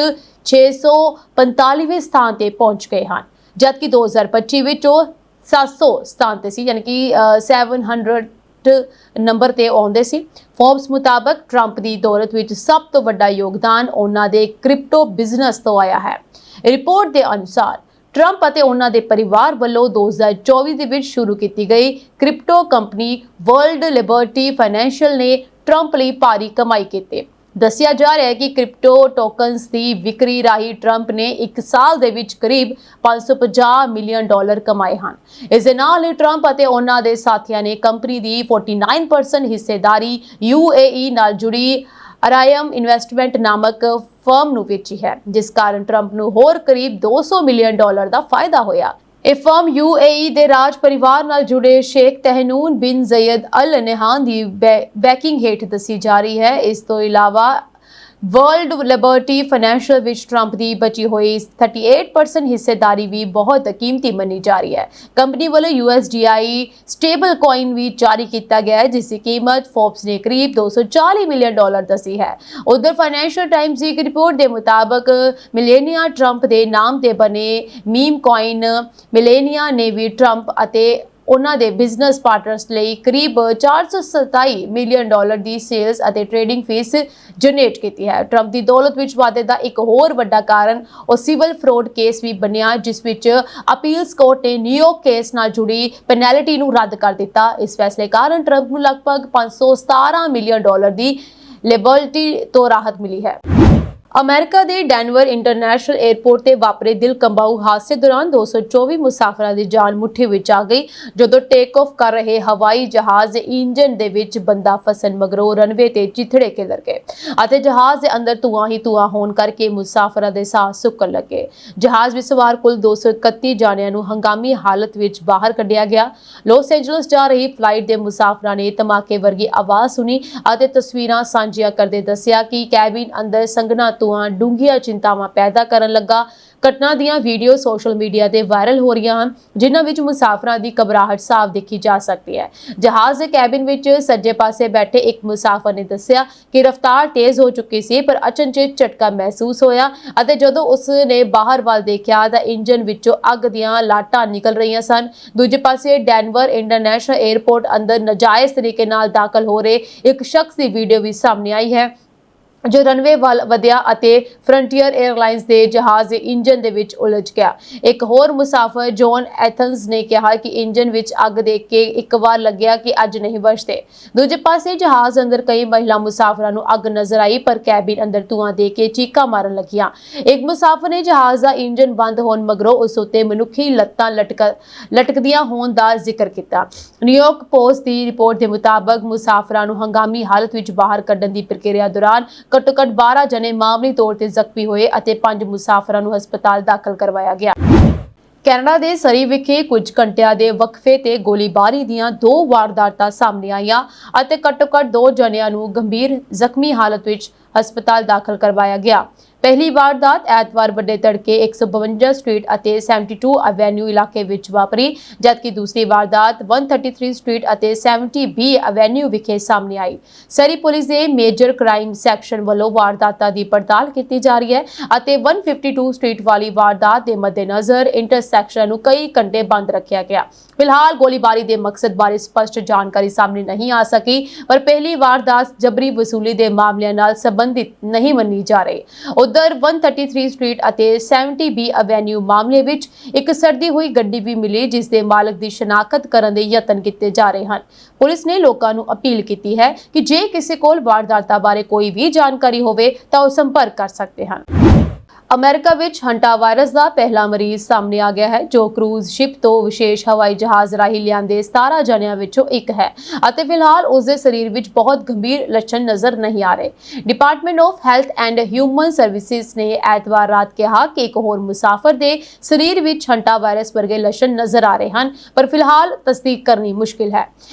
645ਵੇਂ ਸਥਾਨ ਤੇ ਪਹੁੰਚ ਗਏ ਹਨ, ਜਦਕਿ 2025 ਵਿੱਚ ਉਹ 700 ਸਥਾਨ ਤੇ ਸੀ, ਯਾਨੀ ਕਿ 700 ਨੰਬਰ ਤੇ ਆਉਂਦੇ ਸੀ। ਫੋਰਬਸ ਮੁਤਾਬਕ ਟਰੰਪ ਦੀ ਦੌਲਤ ਵਿੱਚ ਸਭ ਤੋਂ ਵੱਡਾ ਯੋਗਦਾਨ ਉਹਨਾਂ ਦੇ ਕ੍ਰਿਪਟੋ ਬਿਜ਼ਨਸ ਤੋਂ ਆਇਆ ਹੈ। ਰਿਪੋਰਟ ਦੇ ਅਨੁਸਾਰ ਟਰੰਪ ਅਤੇ ਉਹਨਾਂ ਦੇ ਪਰਿਵਾਰ ਵੱਲੋਂ 2024 ਦੇ ਵਿੱਚ ਸ਼ੁਰੂ ਕੀਤੀ ਗਈ crypto company world Liberty financial ਨੇ ਟਰੰਪ ਲਈ ਭਾਰੀ ਕਮਾਈ ਕੀਤੀ। ਦੱਸਿਆ ਜਾ ਰਿਹਾ ਹੈ ਕਿ ਕ੍ਰਿਪਟੋ ਟੋਕਨਸ ਦੀ ਵਿਕਰੀ ਰਾਹੀਂ ਟਰੰਪ ਨੇ ਇੱਕ ਸਾਲ ਦੇ ਵਿੱਚ ਕਰੀਬ 550 ਮਿਲੀਅਨ ਡਾਲਰ ਕਮਾਏ ਹਨ। ਇਸ ਦੇ ਨਾਲ ਹੀ ਟਰੰਪ ਅਤੇ ਉਹਨਾਂ ਦੇ ਸਾਥੀਆਂ ਨੇ ਕੰਪਨੀ ਦੀ 49% ਹਿੱਸੇਦਾਰੀ UAE ਨਾਲ ਜੁੜੀ ਅਰਾਇਮ ਇਨਵੈਸਟਮੈਂਟ ਨਾਮਕ ਫਰਮ ਨੂੰ ਵੇਚੀ ਹੈ, ਜਿਸ ਕਾਰਨ ਟਰੰਪ ਨੂੰ ਹੋਰ ਕਰੀਬ 200 ਮਿਲੀਅਨ ਡਾਲਰ ਦਾ ਫਾਇਦਾ ਹੋਇਆ। ਇਹ ਫਰਮ UAE ਦੇ ਰਾਜ ਪਰਿਵਾਰ ਨਾਲ ਜੁੜੇ ਸ਼ੇਖ ਤਹਿਨੂਨ ਬਿਨ ਜ਼ੈਦ ਅਲ ਨਹਾਨ ਦੀ ਬੈਕਿੰਗ ਹੇਠ ਦੱਸੀ ਜਾ ਰਹੀ ਹੈ। ਇਸ ਤੋਂ ਇਲਾਵਾ ਵਰਲਡ ਲਿਬਰਟੀ ਫਾਈਨੈਂਸ਼ੀਅਲ ਵਿੱਚ ਟਰੰਪ ਦੀ ਬਚੀ ਹੋਈ 38% ਹਿੱਸੇਦਾਰੀ ਵੀ ਬਹੁਤ ਕੀਮਤੀ ਮੰਨੀ ਜਾ ਰਹੀ ਹੈ। ਕੰਪਨੀ ਵੱਲੋਂ USDI ਸਟੇਬਲ ਕੋਇਨ ਵੀ ਜਾਰੀ ਕੀਤਾ ਗਿਆ ਹੈ, ਜਿਸ ਦੀ ਕੀਮਤ ਫੋਰਬਸ ਨੇ ਕਰੀਬ 240 ਮਿਲੀਅਨ ਡਾਲਰ ਦੱਸੀ ਹੈ। ਉਧਰ ਫਾਈਨੈਂਸ਼ੀਅਲ ਟਾਈਮਜ਼ ਦੀ ਇੱਕ ਰਿਪੋਰਟ ਦੇ ਮੁਤਾਬਕ ਮਿਲੇਨੀਆ ਟਰੰਪ ਦੇ ਨਾਮ ਤੇ ਬਣੇ ਮੀਮ ਕੋਇਨ ਮਿਲੇਨੀਆ ਨੇ ਵੀ ਟਰੰਪ ਅਤੇ ਉਹਨਾਂ ਦੇ ਬਿਜ਼ਨਸ ਪਾਰਟਨਰਸ ਲਈ ਕਰੀਬ 427 ਮਿਲੀਅਨ ਡਾਲਰ ਦੀ ਸੇਲਸ ਅਤੇ ਟ੍ਰੇਡਿੰਗ ਫੀਸ ਜਨਰੇਟ ਕੀਤੀ ਹੈ। ਟਰੰਪ ਦੀ ਦੌਲਤ ਵਿੱਚ ਵਾਧੇ ਦਾ ਇੱਕ ਹੋਰ ਵੱਡਾ ਕਾਰਨ ਉਹ ਸਿਵਲ ਫਰਾਡ ਕੇਸ ਵੀ ਬਣਿਆ, ਜਿਸ ਵਿੱਚ ਅਪੀਲਸ ਕੋਰਟ ਨੇ ਨਿਊਯਾਰਕ ਕੇਸ ਨਾਲ ਜੁੜੀ ਪੈਨਲਟੀ ਨੂੰ ਰੱਦ ਕਰ ਦਿੱਤਾ। ਇਸ ਫੈਸਲੇ ਕਾਰਨ ਟਰੰਪ ਨੂੰ ਲਗਭਗ 517 ਮਿਲੀਅਨ ਡਾਲਰ ਦੀ ਲਿਬਰਟੀ ਤੋਂ ਰਾਹਤ ਮਿਲੀ ਹੈ। ਅਮਰੀਕਾ ਦੇ ਡੈਨਵਰ ਇੰਟਰਨੈਸ਼ਨਲ 에ਅਰਪੋਰਟ ਤੇ ਵਾਪਰੇ ਦਿਲ ਕੰਬਾਊ ਹਾਦਸੇ ਦੌਰਾਨ 224 ਮੁਸਾਫਰਾਂ ਦੀ ਜਾਨ ਮੁੱਠੀ ਵਿੱਚ ਆ ਗਈ, ਜਦੋਂ ਟੇਕ ਆਫ ਕਰ ਰਹੇ ਹਵਾਈ ਜਹਾਜ਼ ਦੇ ਇੰਜਨ ਦੇ ਵਿੱਚ ਬੰਦਾ ਫਸਣ ਮਗਰੋਂ ਰਨਵੇ ਤੇ ਚਿਥੜੇ ਖਿਲਰ ਗਏ ਅਤੇ ਜਹਾਜ਼ ਦੇ ਅੰਦਰ ਧੂਆਂ ਹੀ ਧੂਆਂ ਹੋਣ ਕਰਕੇ ਮੁਸਾਫਰਾਂ ਦੇ ਸਾਹ ਸੁੱਕਣ ਲੱਗੇ। ਜਹਾਜ਼ ਵਿੱਚ ਸਵਾਰ ਕੁੱਲ 231 ਜਾਣਿਆਂ ਨੂੰ ਹੰਗਾਮੀ ਹਾਲਤ ਵਿੱਚ ਬਾਹਰ ਕੱਢਿਆ ਗਿਆ। ਲਾਸ ਐਂਜਲਸ ਜਾ ਰਹੀ ਫਲਾਈਟ ਦੇ ਮੁਸਾਫਰਾਂ ਨੇ ਧਮਾਕੇ ਵਰਗੀ ਆਵਾਜ਼ ਸੁਣੀ ਅਤੇ ਤਸਵੀਰਾਂ ਸਾਂਝੀਆਂ ਕਰਦੇ ਦੱਸਿਆ ਕਿ ਕੈਬਿਨ ਅੰਦਰ ਸੰਘਣਾ ਧੂਆਂ ਡੂੰਘੀਆਂ ਚਿੰਤਾਵਾਂ ਪੈਦਾ ਕਰਨ ਲੱਗਾ। ਘਟਨਾ ਦੀਆਂ ਵੀਡੀਓ ਸੋਸ਼ਲ ਮੀਡੀਆ ਤੇ ਵਾਇਰਲ ਹੋ ਰਹੀਆਂ ਹਨ, ਜਿਨ੍ਹਾਂ ਵਿੱਚ ਮੁਸਾਫਰਾਂ ਦੀ ਘਬਰਾਹਟ ਸਾਫ਼ ਦੇਖੀ ਜਾ ਸਕਦੀ ਹੈ। ਜਹਾਜ਼ ਦੇ ਕੈਬਿਨ ਵਿੱਚ ਸੱਜੇ ਪਾਸੇ ਬੈਠੇ ਇੱਕ ਮੁਸਾਫਰ ਨੇ ਦੱਸਿਆ ਕਿ ਰਫ਼ਤਾਰ ਤੇਜ਼ ਹੋ ਚੁੱਕੀ ਸੀ, ਪਰ ਅਚਨਚੇਤ ਝਟਕਾ ਮਹਿਸੂਸ ਹੋਇਆ ਅਤੇ ਜਦੋਂ ਉਸ ਨੇ ਬਾਹਰ ਵੱਲ ਦੇਖਿਆ ਤਾਂ ਇੰਜਨ ਵਿੱਚੋਂ ਅੱਗ ਦੀਆਂ ਲਾਟਾਂ ਨਿਕਲ ਰਹੀਆਂ ਸਨ। ਦੂਜੇ ਪਾਸੇ ਡੈਨਵਰ ਇੰਟਰਨੈਸ਼ਨਲ 에ਅਰਪੋਰਟ ਅੰਦਰ ਨਾਜਾਇਜ਼ ਤਰੀਕੇ ਨਾਲ ਦਾਖਲ ਹੋ ਰਹੇ ਇੱਕ ਸ਼ਖਸ ਦੀ ਵੀਡੀਓ ਵੀ ਸਾਹਮਣੇ ਆਈ ਹੈ, ਜੋ ਰਨਵੇ ਵੱਲ ਵਧਿਆ ਅਤੇ ਫਰੰਟੀਅਰ 에ਅਰਲਾਈਨਸ ਦੇ ਜਹਾਜ਼ ਦੇ ਇੰਜਨ ਦੇ ਵਿੱਚ ਉਲਝ ਗਿਆ। ਇੱਕ ਹੋਰ ਮੁਸਾਫਰ ਜੌਨ ਐਥਨਸ ਨੇ ਕਿਹਾ ਕਿ ਇੰਜਨ ਵਿੱਚ ਅੱਗ ਦੇਖ ਕੇ ਇੱਕ ਵਾਰ ਲੱਗਿਆ ਕਿ ਅੱਜ ਨਹੀਂ ਬਚਦੇ। ਦੂਜੇ ਪਾਸੇ ਜਹਾਜ਼ ਅੰਦਰ ਕਈ ਮਹਿਲਾ ਮੁਸਾਫਰਾਂ ਨੂੰ ਅੱਗ ਨਜ਼ਰ ਆਈ, ਪਰ ਕੈਬਿਨ ਅੰਦਰ ਧੂਆਂ ਦੇਖ ਕੇ ਚੀਕਾਂ ਮਾਰਨ ਲੱਗੀਆਂ। ਇੱਕ ਮੁਸਾਫਰ ਨੇ ਜਹਾਜ਼ ਦਾ ਇੰਜਨ ਬੰਦ ਹੋਣ ਮਗਰੋਂ ਉਸ ਉੱਤੇ ਮਨੁੱਖੀ ਲੱਤਾਂ ਲਟਕਦੀਆਂ ਹੋਣ ਦਾ ਜ਼ਿਕਰ ਕੀਤਾ। ਨਿਊਯਾਰਕ ਪੋਸਟ ਦੀ ਰਿਪੋਰਟ ਦੇ ਮੁਤਾਬਕ ਮੁਸਾਫਰਾਂ ਨੂੰ ਹੰਗਾਮੀ ਹਾਲਤ ਵਿੱਚ ਬਾਹਰ ਕੱਢਣ ਦੀ ਪ੍ਰਕਿਰਿਆ ਦੌਰਾਨ ਘੱਟੋ-ਘੱਟ 12 ਜਣੇ ਮਾਮੂਲੀ ਤੌਰ ਤੇ ਜ਼ਖਮੀ ਹੋਏ ਅਤੇ 5 ਮੁਸਾਫਰਾਂ ਨੂੰ ਹਸਪਤਾਲ ਦਾਖਲ ਕਰਵਾਇਆ ਗਿਆ। ਕੈਨੇਡਾ ਦੇ ਸਰੀ ਵਿਖੇ ਕੁਝ ਘੰਟਿਆਂ ਦੇ ਵਕਫੇ ਤੇ ਗੋਲੀਬਾਰੀ ਦੀਆਂ 2 ਵਾਰਦਾਤਾਂ ਸਾਹਮਣੇ ਆਈਆਂ ਅਤੇ ਘੱਟੋ-ਘੱਟ 2 ਜਣਿਆਂ ਨੂੰ ਗੰਭੀਰ ਜ਼ਖਮੀ ਹਾਲਤ ਵਿੱਚ ਹਸਪਤਾਲ ਦਾਖਲ ਕਰਵਾਇਆ ਗਿਆ। ਪਹਿਲੀ ਵਾਰਦਾਤ ਐਤਵਾਰ ਵੱਡੇ ਤੜਕੇ 152 ਸਟਰੀਟ ਅਤੇ 72 ਐਵੇਨਿਊ ਇਲਾਕੇ ਵਿੱਚ ਵਾਪਰੀ, ਜਦਕਿ ਦੂਸਰੀ ਵਾਰਦਾਤ 133 ਸਟਰੀਟ ਅਤੇ 70B ਐਵੇਨਿਊ ਵਿਖੇ ਸਾਹਮਣੇ ਆਈ। ਸਰੀ ਪੁਲਿਸ ਦੇ ਮੇਜਰ ਕ੍ਰਾਈਮ ਸੈਕਸ਼ਨ ਵੱਲੋਂ ਵਾਰਦਾਤਾਂ ਦੀ ਪੜਤਾਲ ਕੀਤੀ ਜਾ ਰਹੀ ਹੈ ਅਤੇ 152 ਸਟਰੀਟ ਵਾਲੀ ਵਾਰਦਾਤ ਦੇ ਮੱਦੇਨਜ਼ਰ ਇੰਟਰਸੈਕਸ਼ਨ ਨੂੰ ਕਈ ਘੰਟੇ ਬੰਦ ਰੱਖਿਆ ਗਿਆ। ਫਿਲਹਾਲ ਗੋਲੀਬਾਰੀ ਦੇ ਮਕਸਦ ਬਾਰੇ ਸਪਸ਼ਟ ਜਾਣਕਾਰੀ ਸਾਹਮਣੇ ਨਹੀਂ ਆ ਸਕੀ, ਪਰ ਪਹਿਲੀ ਵਾਰਦਾਤ ਜਬਰੀ ਵਸੂਲੀ ਦੇ ਮਾਮਲਿਆਂ ਨਾਲ ਸੰਬੰਧਿਤ ਨਹੀਂ ਮੰਨੀ ਜਾ ਰਹੀ। ਉਧਰ 133 ਸਟਰੀਟ ਅਤੇ 70B ਐਵੇਨਿਊ ਮਾਮਲੇ ਵਿੱਚ ਇੱਕ ਸੜਦੀ ਹੋਈ ਗੱਡੀ ਵੀ ਮਿਲੀ, ਜਿਸ ਦੇ ਮਾਲਕ ਦੀ ਸ਼ਨਾਖਤ ਕਰਨ ਦੇ ਯਤਨ ਕੀਤੇ ਜਾ ਰਹੇ ਹਨ। ਪੁਲਿਸ ਨੇ ਲੋਕਾਂ ਨੂੰ ਅਪੀਲ ਕੀਤੀ ਹੈ ਕਿ ਜੇ ਕਿਸੇ ਕੋਲ ਵਾਰਦਾਤਾਂ ਬਾਰੇ ਕੋਈ ਵੀ ਜਾਣਕਾਰੀ ਹੋਵੇ ਤਾਂ ਉਹ ਸੰਪਰਕ ਕਰ ਸਕਦੇ ਹਨ। ਅਮਰੀਕਾ ਵਿੱਚ ਹੰਟਾ ਵਾਇਰਸ ਦਾ ਪਹਿਲਾ ਮਰੀਜ਼ ਸਾਹਮਣੇ ਆ ਗਿਆ ਹੈ, ਜੋ ਕਰੂਜ਼ ਸ਼ਿਪ ਤੋਂ ਵਿਸ਼ੇਸ਼ ਹਵਾਈ ਜਹਾਜ਼ ਰਾਹੀਂ ਲਿਆਂਦੇ 17 ਜਣਿਆਂ ਵਿੱਚੋਂ ਇੱਕ ਹੈ ਅਤੇ ਫਿਲਹਾਲ ਉਸ ਦੇ ਸਰੀਰ ਵਿੱਚ ਬਹੁਤ ਗੰਭੀਰ ਲੱਛਣ ਨਜ਼ਰ ਨਹੀਂ ਆ ਰਹੇ। Department of health and human services ਨੇ ਐਤਵਾਰ ਰਾਤ ਕਿਹਾ ਕਿ ਇੱਕ ਹੋਰ ਮੁਸਾਫਰ ਦੇ ਸਰੀਰ ਵਿੱਚ ਹੰਟਾ ਵਾਇਰਸ ਵਰਗੇ ਲੱਛਣ ਨਜ਼ਰ ਆ ਰਹੇ ਹਨ, ਪਰ ਫਿਲਹਾਲ ਤਸਦੀਕ ਕਰਨੀ ਮੁਸ਼ਕਿਲ ਹੈ।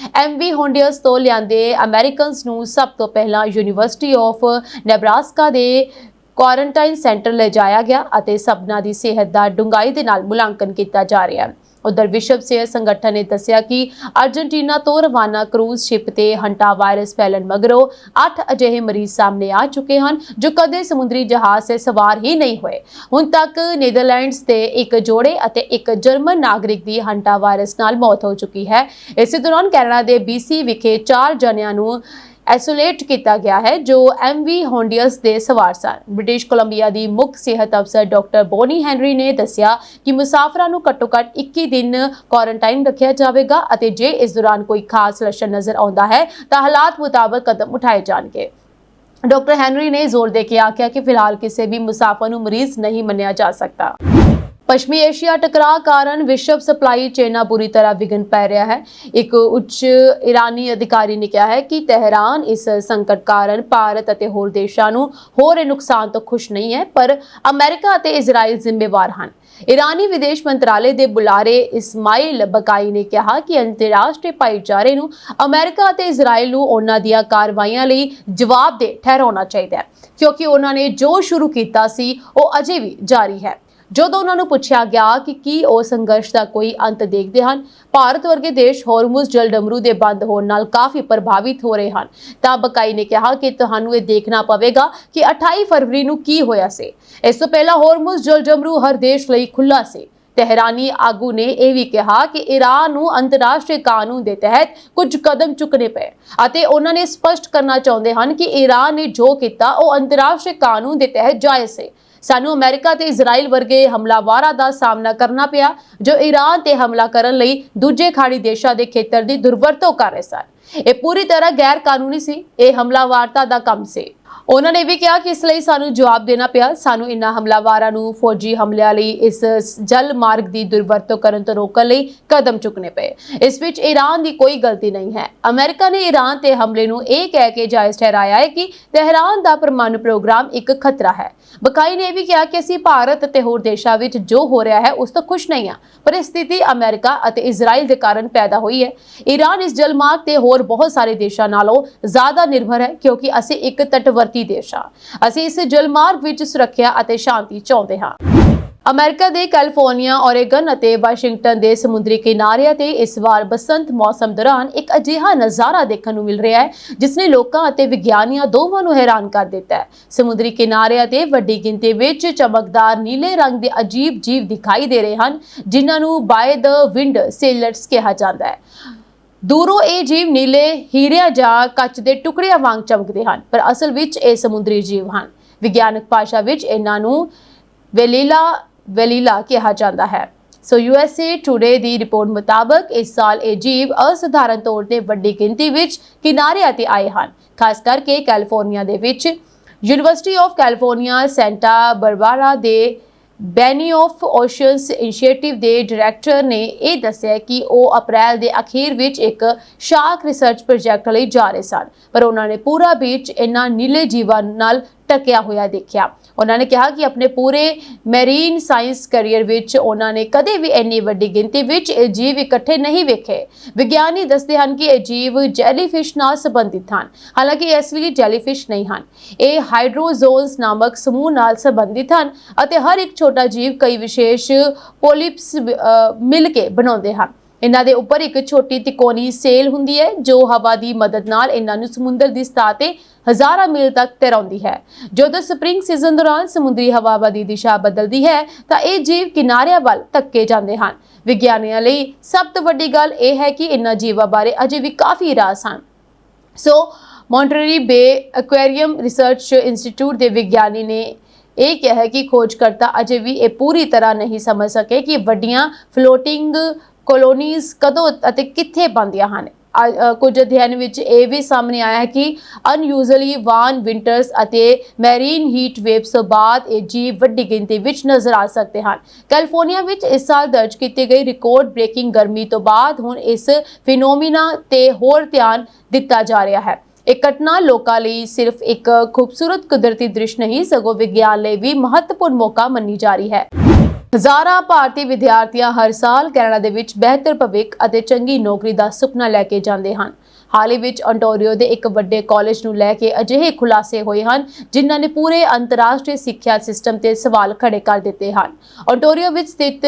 MV ਹੋਂਡੀਅਸ ਤੋਂ ਲਿਆਂਦੇ ਅਮਰੀਕਨਸ ਨੂੰ ਸਭ ਤੋਂ ਪਹਿਲਾਂ ਯੂਨੀਵਰਸਿਟੀ ਆਫ ਨੈਬਰਾਸਕਾ ਦੇ ਕੁਆਰੰਟਾਈਨ ਸੈਂਟਰ ਲੈ ਜਾਇਆ ਗਿਆ ਅਤੇ ਸਭਨਾਂ ਦੀ ਸਿਹਤ ਦਾ ਡੂੰਘਾਈ ਦੇ ਨਾਲ ਮੁਲਾਂਕਣ ਕੀਤਾ ਜਾ ਰਿਹਾ ਹੈ। ਉਧਰ ਵਿਸ਼ਵ ਸਿਹਤ ਸੰਗਠਨ ਨੇ ਦੱਸਿਆ ਕਿ ਅਰਜਨਟੀਨਾ ਤੋਂ ਰਵਾਨਾ ਕਰੂਜ਼ ਸ਼ਿਪ ਤੇ ਹੰਟਾ ਵਾਇਰਸ ਫੈਲਣ ਮਗਰੋਂ 8 ਅਜਿਹੇ ਮਰੀਜ਼ ਸਾਹਮਣੇ ਆ ਚੁੱਕੇ ਹਨ ਜੋ ਕਦੇ ਸਮੁੰਦਰੀ ਜਹਾਜ਼ 'ਤੇ ਸਵਾਰ ਹੀ ਨਹੀਂ ਹੋਏ। ਹੁਣ ਤੱਕ ਨੀਦਰਲੈਂਡਸ ਦੇ ਇੱਕ ਜੋੜੇ ਅਤੇ ਇੱਕ ਜਰਮਨ ਨਾਗਰਿਕ ਦੀ ਹੰਟਾ ਵਾਇਰਸ ਨਾਲ ਮੌਤ ਹੋ ਚੁੱਕੀ ਹੈ। ਇਸੇ ਦੌਰਾਨ ਕੈਨੇਡਾ ਦੇ BC ਵਿਖੇ 4 ਜਣਿਆਂ ਨੂੰ ਆਈਸੋਲੇਟ ਕੀਤਾ ਗਿਆ ਹੈ, ਜੋ MV ਹੋਂਡੀਅਸ ਦੇ ਸਵਾਰ ਸਨ। ਬ੍ਰਿਟਿਸ਼ ਕੋਲੰਬੀਆ ਦੀ ਮੁੱਖ ਸਿਹਤ ਅਫਸਰ ਡਾਕਟਰ ਬੋਨੀ ਹੈਨਰੀ ਨੇ ਦੱਸਿਆ ਕਿ ਮੁਸਾਫਰਾਂ ਨੂੰ ਘੱਟੋ-ਘੱਟ 21 ਦਿਨ ਕੁਆਰੰਟਾਈਨ ਰੱਖਿਆ ਜਾਵੇਗਾ ਅਤੇ ਜੇ ਇਸ ਦੌਰਾਨ ਕੋਈ ਖਾਸ ਲੱਛਣ ਨਜ਼ਰ ਆਉਂਦਾ ਹੈ ਤਾਂ ਹਾਲਾਤ ਮੁਤਾਬਕ ਕਦਮ ਉਠਾਏ ਜਾਣਗੇ। ਡਾਕਟਰ ਹੈਨਰੀ ਨੇ ਜ਼ੋਰ ਦੇ ਕੇ ਆਖਿਆ ਕਿ ਫਿਲਹਾਲ ਕਿਸੇ ਵੀ ਮੁਸਾਫਰ ਨੂੰ ਮਰੀਜ਼ ਨਹੀਂ ਮੰਨਿਆ ਜਾ ਸਕਦਾ। ਪੱਛਮੀ ਏਸ਼ੀਆ ਟਕਰਾਅ ਕਾਰਨ ਵਿਸ਼ਵ ਸਪਲਾਈ ਚੇਨਾਂ ਬੁਰੀ ਤਰ੍ਹਾਂ ਵਿਘਨ ਪੈ ਰਿਹਾ ਹੈ। ਇੱਕ ਉੱਚ ਇਰਾਨੀ ਅਧਿਕਾਰੀ ਨੇ ਕਿਹਾ ਹੈ ਕਿ ਤਹਿਰਾਨ ਇਸ ਸੰਕਟ ਕਾਰਨ ਭਾਰਤ ਅਤੇ ਹੋਰ ਦੇਸ਼ਾਂ ਨੂੰ ਹੋ ਰਹੇ ਨੁਕਸਾਨ ਤੋਂ ਖੁਸ਼ ਨਹੀਂ ਹੈ, ਪਰ ਅਮਰੀਕਾ ਅਤੇ ਇਜ਼ਰਾਈਲ ਜ਼ਿੰਮੇਵਾਰ ਹਨ। ਇਰਾਨੀ ਵਿਦੇਸ਼ ਮੰਤਰਾਲੇ ਦੇ ਬੁਲਾਰੇ ਇਸਮਾਈਲ ਬਕਾਈ ਨੇ ਕਿਹਾ ਕਿ ਅੰਤਰਰਾਸ਼ਟਰੀ ਭਾਈਚਾਰੇ ਨੂੰ ਅਮਰੀਕਾ ਅਤੇ ਇਜ਼ਰਾਈਲ ਨੂੰ ਉਹਨਾਂ ਦੀਆਂ ਕਾਰਵਾਈਆਂ ਲਈ ਜਵਾਬਦੇਹ ਠਹਿਰਾਉਣਾ ਚਾਹੀਦਾ ਹੈ, ਕਿਉਂਕਿ ਉਹਨਾਂ ਨੇ ਜੋ ਸ਼ੁਰੂ ਕੀਤਾ ਸੀ ਉਹ ਅਜੇ ਵੀ ਜਾਰੀ ਹੈ। ਜਦੋਂ ਉਹਨਾਂ ਨੂੰ ਪੁੱਛਿਆ ਗਿਆ ਕਿ ਕੀ ਉਹ ਸੰਘਰਸ਼ ਦਾ ਕੋਈ ਅੰਤ ਦੇਖਦੇ ਹਨ, ਭਾਰਤ ਵਰਗੇ ਦੇਸ਼ ਹੋਰਮੁਜ਼ ਜਲਡਮਰੂ ਦੇ ਬੰਦ ਹੋਣ ਨਾਲ ਕਾਫੀ ਪ੍ਰਭਾਵਿਤ ਹੋ ਰਹੇ ਹਨ, ਤਾਂ ਬਕਾਈ ਨੇ ਕਿਹਾ ਕਿ ਤੁਹਾਨੂੰ ਇਹ ਦੇਖਣਾ ਪਵੇਗਾ ਕਿ 28 ਫਰਵਰੀ ਨੂੰ ਕੀ ਹੋਇਆ ਸੀ। ਇਸ ਤੋਂ ਪਹਿਲਾਂ ਹੋਰਮੁਜ਼ ਜਲਡਮਰੂ ਹਰ ਦੇਸ਼ ਲਈ ਖੁੱਲ੍ਹਾ ਸੀ। ਤਹਿਰਾਨੀ ਆਗੂ ਨੇ ਇਹ ਵੀ ਕਿਹਾ ਕਿ ਈਰਾਨ ਨੂੰ ਅੰਤਰਰਾਸ਼ਟਰੀ ਕਾਨੂੰਨ ਦੇ ਤਹਿਤ ਕੁਝ ਕਦਮ ਚੁੱਕਣੇ ਪਏ ਅਤੇ ਉਹਨਾਂ ਨੇ ਸਪਸ਼ਟ ਕਰਨਾ ਚਾਹੁੰਦੇ ਹਨ ਕਿ ਈਰਾਨ ਨੇ ਜੋ ਕੀਤਾ ਉਹ ਅੰਤਰਰਾਸ਼ਟਰੀ ਕਾਨੂੰਨ ਦੇ ਤਹਿਤ ਜਾਇਜ਼ ਸੀ। ਸਾਨੂੰ ਅਮਰੀਕਾ ਤੇ ਇਜ਼ਰਾਈਲ ਵਰਗੇ ਹਮਲਾਵਰਾਂ ਦਾ ਸਾਹਮਣਾ ਕਰਨਾ ਪਿਆ ਜੋ ਈਰਾਨ ਤੇ ਹਮਲਾ ਕਰਨ ਲਈ ਦੂਜੇ ਖਾੜੀ ਦੇਸ਼ਾਂ ਦੇ ਖੇਤਰ ਦੀ ਦੁਰਵਰਤੋਂ ਕਰ ਰਹੇ ਸਨ। ਇਹ ਪੂਰੀ ਤਰ੍ਹਾਂ ਗੈਰ ਕਾਨੂੰਨੀ ਸੀ। ਇਹ ਹਮਲਾਵਰਤਾ ਦਾ ਕੰਮ ਸੀ। ਉਹਨਾਂ ਨੇ ਵੀ ਕਿਹਾ ਕਿ ਇਸ ਲਈ ਸਾਨੂੰ ਜਵਾਬ ਦੇਣਾ ਪਿਆ। ਸਾਨੂੰ ਇਨ੍ਹਾਂ ਹਮਲਾਵਰਾਂ ਨੂੰ ਫੌਜੀ ਹਮਲਿਆਂ ਲਈ ਇਸ ਜਲ ਮਾਰਗ ਦੀ ਦੁਰਵਰਤੋਂ ਕਰਨ ਤੋਂ ਰੋਕਣ ਲਈ ਕਦਮ ਚੁੱਕਣੇ ਪਏ। ਇਸ ਵਿੱਚ ਈਰਾਨ ਦੀ ਕੋਈ ਗਲਤੀ ਨਹੀਂ ਹੈ। ਅਮਰੀਕਾ ਨੇ ਈਰਾਨ ਤੇ ਹਮਲੇ ਨੂੰ ਇਹ ਕਹਿ ਕੇ ਜਾਇਜ਼ ਠਹਿਰਾਇਆ ਹੈ ਕਿ ਤਹਿਰਾਨ ਦਾ ਪਰਮਾਣੂ ਪ੍ਰੋਗਰਾਮ ਇੱਕ ਖਤਰਾ ਹੈ। ਬਕਾਈ ਨੇ ਵੀ ਕਿਹਾ ਕਿ ਅਸੀਂ ਭਾਰਤ ਅਤੇ ਹੋਰ ਦੇਸ਼ਾਂ ਵਿੱਚ ਜੋ ਹੋ ਰਿਹਾ ਹੈ ਉਸ ਤੋਂ ਖੁਸ਼ ਨਹੀਂ ਹਾਂ, ਪਰ ਇਹ ਸਥਿਤੀ ਅਮਰੀਕਾ ਅਤੇ ਇਜ਼ਰਾਈਲ ਦੇ ਕਾਰਨ ਪੈਦਾ ਹੋਈ ਹੈ। ਈਰਾਨ ਇਸ ਜਲਮਾਰਗ ਤੇ ਹੋਰ ਬਹੁਤ ਸਾਰੇ ਦੇਸ਼ਾਂ ਨਾਲੋਂ ਜ਼ਿਆਦਾ ਨਿਰਭਰ ਹੈ ਕਿਉਂਕਿ ਅਸੀਂ ਇੱਕ ਤਟਵਰਤੀ ਦੇਸ਼ ਹਾਂ। ਅਸੀਂ ਇਸ ਜਲਮਾਰਗ ਵਿੱਚ ਸੁਰੱਖਿਆ ਅਤੇ ਸ਼ਾਂਤੀ ਚਾਹੁੰਦੇ ਹਾਂ। ਅਮਰੀਕਾ ਦੇ ਕੈਲੀਫੋਰਨੀਆ, ਓਰੇਗਨ ਅਤੇ ਵਾਸ਼ਿੰਗਟਨ ਦੇ ਸਮੁੰਦਰੀ ਕਿਨਾਰਿਆਂ ਤੇ ਇਸ ਵਾਰ ਬਸੰਤ ਮੌਸਮ ਦੌਰਾਨ ਇੱਕ ਅਜਿਹਾ ਨਜ਼ਾਰਾ ਦੇਖਣ ਨੂੰ ਮਿਲ ਰਿਹਾ ਹੈ ਜਿਸ ਨੇ ਲੋਕਾਂ ਅਤੇ ਵਿਗਿਆਨੀਆਂ ਦੋਵਾਂ ਨੂੰ ਹੈਰਾਨ ਕਰ ਦਿੱਤਾ ਹੈ। ਸਮੁੰਦਰੀ ਕਿਨਾਰਿਆਂ ਤੇ ਵੱਡੀ ਗਿਣਤੀ ਵਿੱਚ ਚਮਕਦਾਰ ਨੀਲੇ ਰੰਗ ਦੇ ਅਜੀਬ ਜੀਵ ਦਿਖਾਈ ਦੇ ਰਹੇ ਹਨ, ਜਿਨ੍ਹਾਂ ਨੂੰ ਬਾਏ ਦ ਵਿੰਡ ਸੇਲਰਸ ਕਿਹਾ ਜਾਂਦਾ ਹੈ। ਦੂਰੋਂ ਇਹ ਜੀਵ ਨੀਲੇ ਹੀਰਿਆਂ ਜਾਂ ਕੱਚ ਦੇ ਟੁਕੜਿਆਂ ਵਾਂਗ ਚਮਕਦੇ ਹਨ, ਪਰ ਅਸਲ ਵਿੱਚ ਇਹ ਸਮੁੰਦਰੀ ਜੀਵ ਹਨ। ਵਿਗਿਆਨਕ ਭਾਸ਼ਾ ਵਿੱਚ ਇਹਨਾਂ ਨੂੰ ਵੈਲੀਲਾ ਕਿਹਾ ਜਾਂਦਾ ਹੈ। ਸੋ USA ਟੁਡੇ ਦੀ ਰਿਪੋਰਟ ਮੁਤਾਬਕ ਇਸ ਸਾਲ ਇਹ ਜੀਵ ਅਸਾਧਾਰਨ ਤੌਰ ਤੇ ਵੱਡੀ ਗਿਣਤੀ ਵਿੱਚ ਕਿਨਾਰਿਆਂ ਤੇ ਆਏ ਹਨ, ਖਾਸ ਕਰਕੇ ਕੈਲੀਫੋਰਨੀਆ ਦੇ ਵਿੱਚ। ਯੂਨੀਵਰਸਿਟੀ ਆਫ ਕੈਲੀਫੋਰਨੀਆ ਸੈਂਟਾ ਬਰਬਾਰਾ ਦੇ ਬੈਨੀਓਫ ਓਸ਼ਨਸ ਇਨੀਸ਼ੀਏਟਿਵ ਦੇ ਡਾਇਰੈਕਟਰ ਨੇ ਇਹ ਦੱਸਿਆ ਕਿ ਉਹ ਅਪ੍ਰੈਲ ਦੇ ਅਖੀਰ ਵਿੱਚ ਇੱਕ ਸ਼ਾਰਕ ਰਿਸਰਚ ਪ੍ਰੋਜੈਕਟ ਲਈ ਜਾ ਰਹੇ ਸਨ, ਪਰ ਉਹਨਾਂ ਨੇ ਪੂਰਾ ਬੀਚ ਇਹਨਾਂ ਨੀਲੇ ਜੀਵਾਂ ਨਾਲ ਢਕਿਆ ਹੋਇਆ ਦੇਖਿਆ। ਉਹਨਾਂ ਨੇ ਕਿਹਾ ਕਿ ਆਪਣੇ ਪੂਰੇ ਮੈਰੀਨ ਸਾਇੰਸ ਕੈਰੀਅਰ ਵਿੱਚ ਉਹਨਾਂ ਨੇ ਕਦੇ ਵੀ ਇੰਨੀ ਵੱਡੀ ਗਿਣਤੀ ਵਿੱਚ ਇਹ ਜੀਵ ਇਕੱਠੇ ਨਹੀਂ ਵੇਖੇ। ਵਿਗਿਆਨੀ ਦੱਸਦੇ ਹਨ ਕਿ ਇਹ ਜੀਵ ਜੈਲੀਫਿਸ਼ ਨਾਲ ਸੰਬੰਧਿਤ ਹਨ, ਹਾਲਾਂਕਿ ਇਹ ਅਸਲੀ ਜੈਲੀਫਿਸ਼ ਨਹੀਂ ਹਨ। ਇਹ ਹਾਈਡਰੋਜ਼ੋਨਸ ਨਾਮਕ ਸਮੂਹ ਨਾਲ ਸੰਬੰਧਿਤ ਹਨ ਅਤੇ ਹਰ ਇੱਕ ਛੋਟਾ ਜੀਵ ਕਈ ਵਿਸ਼ੇਸ਼ ਪੋਲਿਪਸ ਮਿਲ ਕੇ ਬਣਾਉਂਦੇ ਹਨ। ਇਹਨਾਂ ਦੇ ਉੱਪਰ ਇੱਕ ਛੋਟੀ ਤਿਕੋਣੀ ਸੇਲ ਹੁੰਦੀ ਹੈ ਜੋ ਹਵਾ ਦੀ ਮਦਦ ਨਾਲ ਇਹਨਾਂ ਨੂੰ ਸਮੁੰਦਰ ਦੀ ਸਤਹ ਤੇ ਹਜ਼ਾਰਾਂ ਮੀਲ ਤੱਕ ਤੈਰਾਉਂਦੀ ਹੈ। ਜਦੋਂ ਸਪ੍ਰਿੰਗ ਸੀਜ਼ਨ ਦੌਰਾਨ ਸਮੁੰਦਰੀ ਹਵਾ ਦੀ ਦਿਸ਼ਾ ਬਦਲਦੀ ਹੈ ਤਾਂ ਇਹ ਜੀਵ ਕਿਨਾਰਿਆਂ ਵੱਲ ਧੱਕੇ ਜਾਂਦੇ ਹਨ। ਵਿਗਿਆਨੀਆਂ ਲਈ ਸਭ ਤੋਂ ਵੱਡੀ ਗੱਲ ਇਹ ਹੈ ਕਿ ਇਹਨਾਂ ਜੀਵਾਂ ਬਾਰੇ ਅਜੇ ਵੀ ਕਾਫੀ ਰਾਜ਼ ਹਨ। ਸੋ ਮੌਂਟਰੇਰੀ ਬੇ ਐਕੁਆਰੀਅਮ ਰਿਸਰਚ ਇੰਸਟੀਚਿਊਟ ਦੇ ਵਿਗਿਆਨੀ ਨੇ ਇਹ ਕਿਹਾ ਹੈ ਕਿ ਖੋਜਕਰਤਾ ਅਜੇ ਵੀ ਇਹ ਪੂਰੀ ਤਰ੍ਹਾਂ ਨਹੀਂ ਸਮਝ ਸਕੇ ਕਿ ਵੱਡੀਆਂ ਫਲੋਟਿੰਗ ਕਲੋਨੀਜ਼ ਕਦੋਂ ਅਤੇ ਕਿੱਥੇ ਬਣਦੀਆਂ ਹਨ। ਕੁਝ ਅਧਿਐਨ ਵਿੱਚ ਇਹ ਵੀ ਸਾਹਮਣੇ ਆਇਆ ਹੈ ਕਿ ਅਨਯੂਜ਼ੂਅਲੀ ਵਾਰਮ ਵਿੰਟਰਸ ਅਤੇ ਮੈਰੀਨ ਹੀਟ ਵੇਵਸ ਤੋਂ ਬਾਅਦ ਇਹ ਜੀਵ ਵੱਡੀ ਗਿਣਤੀ ਵਿੱਚ ਨਜ਼ਰ ਆ ਸਕਦੇ ਹਨ। ਕੈਲੀਫੋਰਨੀਆ ਵਿੱਚ ਇਸ ਸਾਲ ਦਰਜ ਕੀਤੀ ਗਈ ਰਿਕਾਰਡ ਬ੍ਰੇਕਿੰਗ ਗਰਮੀ ਤੋਂ ਬਾਅਦ ਹੁਣ ਇਸ ਫਿਨੋਮੀਨਾ ਤੇ ਹੋਰ ਧਿਆਨ ਦਿੱਤਾ ਜਾ ਰਿਹਾ ਹੈ। ਇਹ ਘਟਨਾ ਲੋਕਾਂ ਲਈ ਸਿਰਫ ਇੱਕ ਖੂਬਸੂਰਤ ਕੁਦਰਤੀ ਦ੍ਰਿਸ਼ ਨਹੀਂ, ਸਗੋਂ ਵਿਗਿਆਨ ਲਈ ਵੀ ਮਹੱਤਵਪੂਰਨ ਮੌਕਾ ਮੰਨੀ ਜਾ ਰਹੀ ਹੈ। ਹਜ਼ਾਰਾਂ ਭਾਰਤੀ ਵਿਦਿਆਰਥੀਆਂ ਹਰ ਸਾਲ ਕੈਨੇਡਾ ਦੇ ਵਿੱਚ ਬਿਹਤਰ ਭਵਿੱਖ ਅਤੇ ਚੰਗੀ ਨੌਕਰੀ ਦਾ ਸੁਪਨਾ ਲੈ ਕੇ ਜਾਂਦੇ ਹਨ। ਹਾਲ ਹੀ ਵਿੱਚ ontario ਦੇ ਇੱਕ ਵੱਡੇ ਕਾਲਜ ਨੂੰ ਲੈ ਕੇ ਅਜਿਹੇ ਖੁਲਾਸੇ ਹੋਏ ਹਨ ਜਿਨ੍ਹਾਂ ਨੇ ਪੂਰੇ ਅੰਤਰਰਾਸ਼ਟਰੀ ਸਿੱਖਿਆ ਸਿਸਟਮ ਤੇ ਸਵਾਲ ਖੜੇ ਕਰ ਦਿੱਤੇ ਹਨ। ontario ਵਿੱਚ ਸਥਿਤ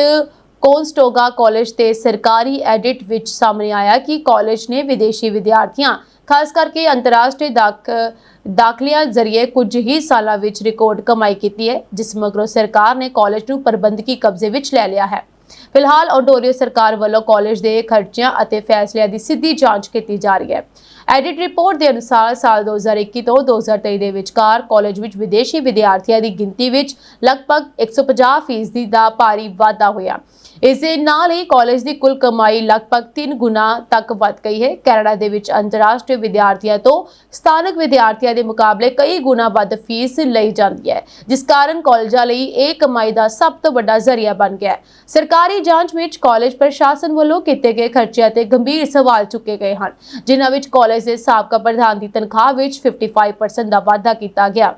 ਕੋਨਸਟੋਗਾ ਕਾਲਜ ਤੇ ਸਰਕਾਰੀ ਐਡਿਟ ਵਿੱਚ ਸਾਹਮਣੇ ਆਇਆ ਕਿ ਕਾਲਜ ਨੇ ਵਿਦੇਸ਼ੀ ਵਿਦਿਆਰਥੀਆਂ ਖਾਸ ਕਰਕੇ ਅੰਤਰਰਾਸ਼ਟਰੀ ਦਾਖਲਿਆਂ ਜ਼ਰੀਏ ਕੁਝ ਹੀ ਸਾਲਾਂ ਵਿੱਚ ਰਿਕਾਰਡ ਕਮਾਈ ਕੀਤੀ ਹੈ, ਜਿਸ ਮਗਰੋਂ ਸਰਕਾਰ ਨੇ ਕਾਲਜ ਨੂੰ ਪ੍ਰਬੰਧਕੀ ਕਬਜ਼ੇ ਵਿੱਚ ਲੈ ਲਿਆ ਹੈ। ਫਿਲਹਾਲ ontario ਸਰਕਾਰ ਵੱਲੋਂ ਕਾਲਜ ਦੇ ਖਰਚਿਆਂ ਅਤੇ ਫੈਸਲਿਆਂ ਦੀ ਸਿੱਧੀ ਜਾਂਚ ਕੀਤੀ ਜਾ ਰਹੀ ਹੈ। ਐਡਿਟ ਰਿਪੋਰਟ ਦੇ ਅਨੁਸਾਰ ਸਾਲ 2021 ਤੋਂ 2023 ਦੇ ਵਿਚਕਾਰ ਕਾਲਜ ਵਿੱਚ ਵਿਦੇਸ਼ੀ ਵਿਦਿਆਰਥੀਆਂ ਦੀ ਗਿਣਤੀ ਵਿੱਚ ਲਗਭਗ 150% ਦਾ ਭਾਰੀ ਵਾਧਾ ਹੋਇਆ। ਇਸ ਦੇ ਨਾਲ ਹੀ ਕਾਲਜ ਦੀ ਕੁੱਲ ਕਮਾਈ ਲਗਭਗ 3 ਗੁਣਾ ਤੱਕ ਵਧ ਗਈ ਹੈ। ਕੈਨੇਡਾ ਦੇ ਵਿੱਚ ਅੰਤਰਰਾਸ਼ਟਰੀ ਵਿਦਿਆਰਥੀਆਂ ਤੋਂ ਸਥਾਨਕ ਵਿਦਿਆਰਥੀਆਂ ਦੇ ਮੁਕਾਬਲੇ ਕਈ ਗੁਣਾ ਵੱਧ ਫੀਸ ਲਈ ਜਾਂਦੀ ਹੈ, ਜਿਸ ਕਾਰਨ ਕਾਲਜਾਂ ਲਈ ਇਹ ਕਮਾਈ ਦਾ ਸਭ ਤੋਂ ਵੱਡਾ ਜ਼ਰੀਆ ਬਣ ਗਿਆ ਹੈ। ਸਰਕਾਰੀ ਜਾਂਚ ਵਿੱਚ ਕਾਲਜ ਪ੍ਰਸ਼ਾਸਨ ਵੱਲੋਂ ਕੀਤੇ ਗਏ ਖਰਚਿਆਂ ਤੇ ਗੰਭੀਰ ਸਵਾਲ ਚੁੱਕੇ ਗਏ ਹਨ, ਜਿਨ੍ਹਾਂ ਵਿੱਚ ਕਾਲਜ ਦੇ ਸਾਬਕਾ ਪ੍ਰਧਾਨ ਦੀ ਤਨਖਾਹ ਵਿੱਚ 55% ਦਾ ਵਾਧਾ ਕੀਤਾ ਗਿਆ।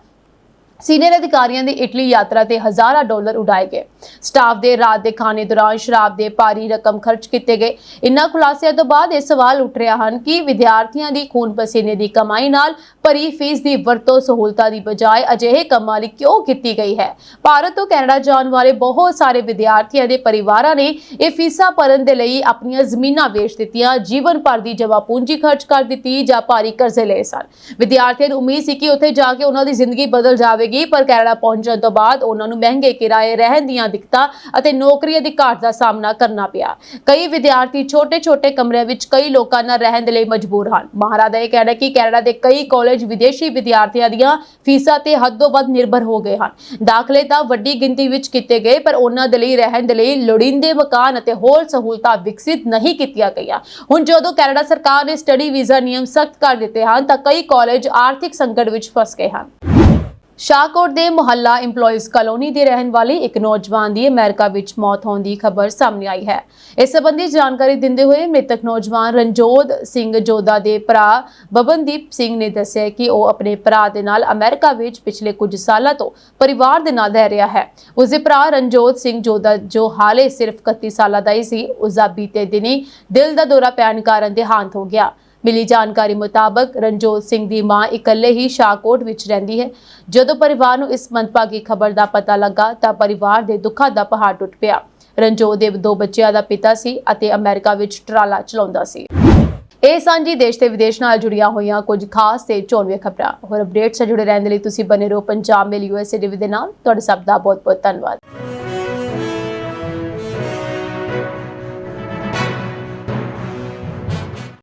ਸੀਨੀਅਰ ਅਧਿਕਾਰੀਆਂ ਦੀ ਇਟਲੀ ਯਾਤਰਾ ਤੇ ਹਜ਼ਾਰਾਂ ਡਾਲਰ ਉਡਾਏ ਗਏ। ਸਟਾਫ ਦੇ ਰਾਤ ਦੇ ਖਾਣੇ ਦੌਰਾਨ ਸ਼ਰਾਬ ਦੇ ਭਾਰੀ ਰਕਮ ਖਰਚ ਕੀਤੇ ਗਏ। ਇਨ੍ਹਾਂ ਖੁਲਾਸਿਆਂ ਤੋਂ ਬਾਅਦ ਇਹ ਸਵਾਲ ਉੱਠ ਰਿਹਾ ਹਨ ਕਿ ਵਿਦਿਆਰਥੀਆਂ ਦੀ ਖੂਨ ਪਸੀਨੇ ਦੀ ਕਮਾਈ ਨਾਲ ਭਰੀ ਫੀਸ ਦੀ ਵਰਤੋਂ ਸਹੂਲਤਾਂ ਦੀ ਬਜਾਏ ਅਜਿਹੇ ਕੰਮਾਂ ਲਈ ਕਿਉਂ ਕੀਤੀ ਗਈ ਹੈ। ਭਾਰਤ ਤੋਂ ਕੈਨੇਡਾ ਜਾਣ ਵਾਲੇ ਬਹੁਤ ਸਾਰੇ ਵਿਦਿਆਰਥੀਆਂ ਦੇ ਪਰਿਵਾਰਾਂ ਨੇ ਇਹ ਫੀਸਾਂ ਭਰਨ ਦੇ ਲਈ ਆਪਣੀਆਂ ਜ਼ਮੀਨਾਂ ਵੇਚ ਦਿੱਤੀਆਂ, ਜੀਵਨ ਭਰ ਦੀ ਜਮ੍ਹਾਂ ਪੂੰਜੀ ਖਰਚ ਕਰ ਦਿੱਤੀ ਜਾਂ ਭਾਰੀ ਕਰਜ਼ੇ ਲਏ ਸਨ। ਵਿਦਿਆਰਥੀਆਂ ਨੂੰ ਉਮੀਦ ਸੀ ਕਿ ਉੱਥੇ ਜਾ ਕੇ ਉਹਨਾਂ ਦੀ ਜ਼ਿੰਦਗੀ ਬਦਲ ਜਾਵੇਗੀ, ਪਰ ਕੈਨੇਡਾ ਪਹੁੰਚਣ ਤੋਂ ਬਾਅਦ ਉਹਨਾਂ ਨੂੰ ਮਹਿੰਗੇ ਕਿਰਾਏ, ਰਹਿਣ ਦੀਆਂ ਦਿੱਕਤਾਂ ਅਤੇ ਨੌਕਰੀਆਂ ਦੀ ਘਾਟ ਦਾ ਸਾਹਮਣਾ ਕਰਨਾ ਪਿਆ। ਕਈ ਵਿਦਿਆਰਥੀ ਛੋਟੇ-ਛੋਟੇ ਕਮਰਿਆਂ ਵਿੱਚ ਕਈ ਲੋਕਾਂ ਨਾਲ ਰਹਿਣ ਦੇ ਲਈ ਮਜਬੂਰ ਹਨ। ਮਹਾਰਾ ਦਾ ਇਹ ਕਹਿਣਾ ਕਿ ਕੈਨੇਡਾ ਦੇ ਕਈ ਕਾਲਜ ਵਿਦੇਸ਼ੀ ਵਿਦਿਆਰਥੀਆਂ ਦੀਆਂ ਫੀਸਾਂ ਤੇ ਹੱਦੋਂ ਵੱਧ ਨਿਰਭਰ ਹੋ ਗਏ ਹਨ। ਦਾਖਲੇ ਤਾਂ ਵੱਡੀ ਗਿਣਤੀ ਵਿੱਚ ਕੀਤੇ ਗਏ, ਪਰ ਉਹਨਾਂ ਦੇ ਲਈ ਰਹਿਣ ਦੇ ਲਈ ਲੋੜੀਂਦੇ ਮਕਾਨ ਅਤੇ ਹੋਰ ਸਹੂਲਤਾਂ ਵਿਕਸਿਤ ਨਹੀਂ ਕੀਤੀਆਂ ਗਈਆਂ। ਹੁਣ ਜਦੋਂ ਕੈਨੇਡਾ ਸਰਕਾਰ ਨੇ ਸਟੱਡੀ ਵੀਜ਼ਾ ਨਿਯਮ ਸਖਤ ਕਰ ਦਿੱਤੇ ਹਨ ਤਾਂ ਕਈ ਕਾਲਜ ਆਰਥਿਕ ਸੰਕਟ ਵਿੱਚ ਫਸ ਗਏ ਹਨ। ਸ਼ਾਹਕੋਟ ਦੇ ਮੁਹੱਲਾ ਇੰਪਲੋਇਜ਼ ਕਾਲੋਨੀ ਦੇ ਰਹਿਣ ਵਾਲੀ ਇੱਕ ਨੌਜਵਾਨ ਦੀ ਅਮਰੀਕਾ ਵਿੱਚ ਮੌਤ ਹੋਣ ਦੀ ਖਬਰ ਸਾਹਮਣੇ ਆਈ ਹੈ। ਇਸ ਸੰਬੰਧੀ ਜਾਣਕਾਰੀ ਦਿੰਦੇ ਹੋਏ ਮ੍ਰਿਤਕ ਨੌਜਵਾਨ ਰਣਜੋਤ ਸਿੰਘ ਜੋਦਾ ਦੇ ਭਰਾ ਬਬਨਦੀਪ ਸਿੰਘ ਨੇ ਦੱਸਿਆ ਕਿ ਉਹ ਆਪਣੇ ਭਰਾ ਦੇ ਨਾਲ ਅਮਰੀਕਾ ਵਿੱਚ ਪਿਛਲੇ ਕੁਝ ਸਾਲਾਂ ਤੋਂ ਪਰਿਵਾਰ ਦੇ ਨਾਲ ਰਹਿ ਰਿਹਾ ਹੈ। ਉਸ ਦੇ ਭਰਾ ਰਣਜੋਤ ਸਿੰਘ ਜੋਦਾ, ਜੋ ਹਾਲੇ ਸਿਰਫ 31 ਸਾਲਾਂ ਦਾ ਹੀ ਸੀ, ਉਸ ਦਾ ਬੀਤੇ ਦਿਨੀ ਦਿਲ ਦਾ ਦੌਰਾ ਪੈਣ ਕਾਰਨ ਦੇਹਾਂਤ ਹੋ ਗਿਆ। ਮਿਲੀ ਜਾਣਕਾਰੀ ਮੁਤਾਬਕ ਰਣਜੋਤ ਸਿੰਘ ਦੀ ਮਾਂ ਇਕੱਲੇ ਹੀ ਸ਼ਾਹਕੋਟ ਵਿੱਚ ਰਹਿੰਦੀ ਹੈ। ਜਦੋਂ ਪਰਿਵਾਰ ਨੂੰ ਇਸ ਮੰਦਭਾਗੀ ਖਬਰ ਦਾ ਪਤਾ ਲੱਗਾ ਤਾਂ ਪਰਿਵਾਰ ਦੇ ਦੁੱਖਾਂ ਦਾ ਪਹਾੜ ਟੁੱਟ ਪਿਆ। ਰਣਜੋਤ ਦੇ 2 ਬੱਚਿਆਂ ਦਾ ਪਿਤਾ ਸੀ ਅਤੇ ਅਮਰੀਕਾ ਵਿੱਚ ਟਰਾਲਾ ਚਲਾਉਂਦਾ ਸੀ। ਇਹ ਸਾਂਝੀ ਦੇਸ਼ ਤੇ ਵਿਦੇਸ਼ ਨਾਲ ਜੁੜੀਆਂ ਹੋਈਆਂ ਕੁਝ ਖਾਸ ਤੇ ਚੋਣਵੀਂ ਖਬਰਾਂ। ਹੋਰ ਅਪਡੇਟਸ ਨਾਲ ਜੁੜੇ ਰਹਿਣ ਦੇ ਲਈ ਤੁਸੀਂ ਬਨੇ ਰਹੋ ਪੰਜਾਬ ਮੇਲ USA ਟੀਵੀ ਦੇ ਨਾਲ। ਤੁਹਾਡੇ ਸਭ ਦਾ ਬਹੁਤ ਬਹੁਤ ਧੰਨਵਾਦ।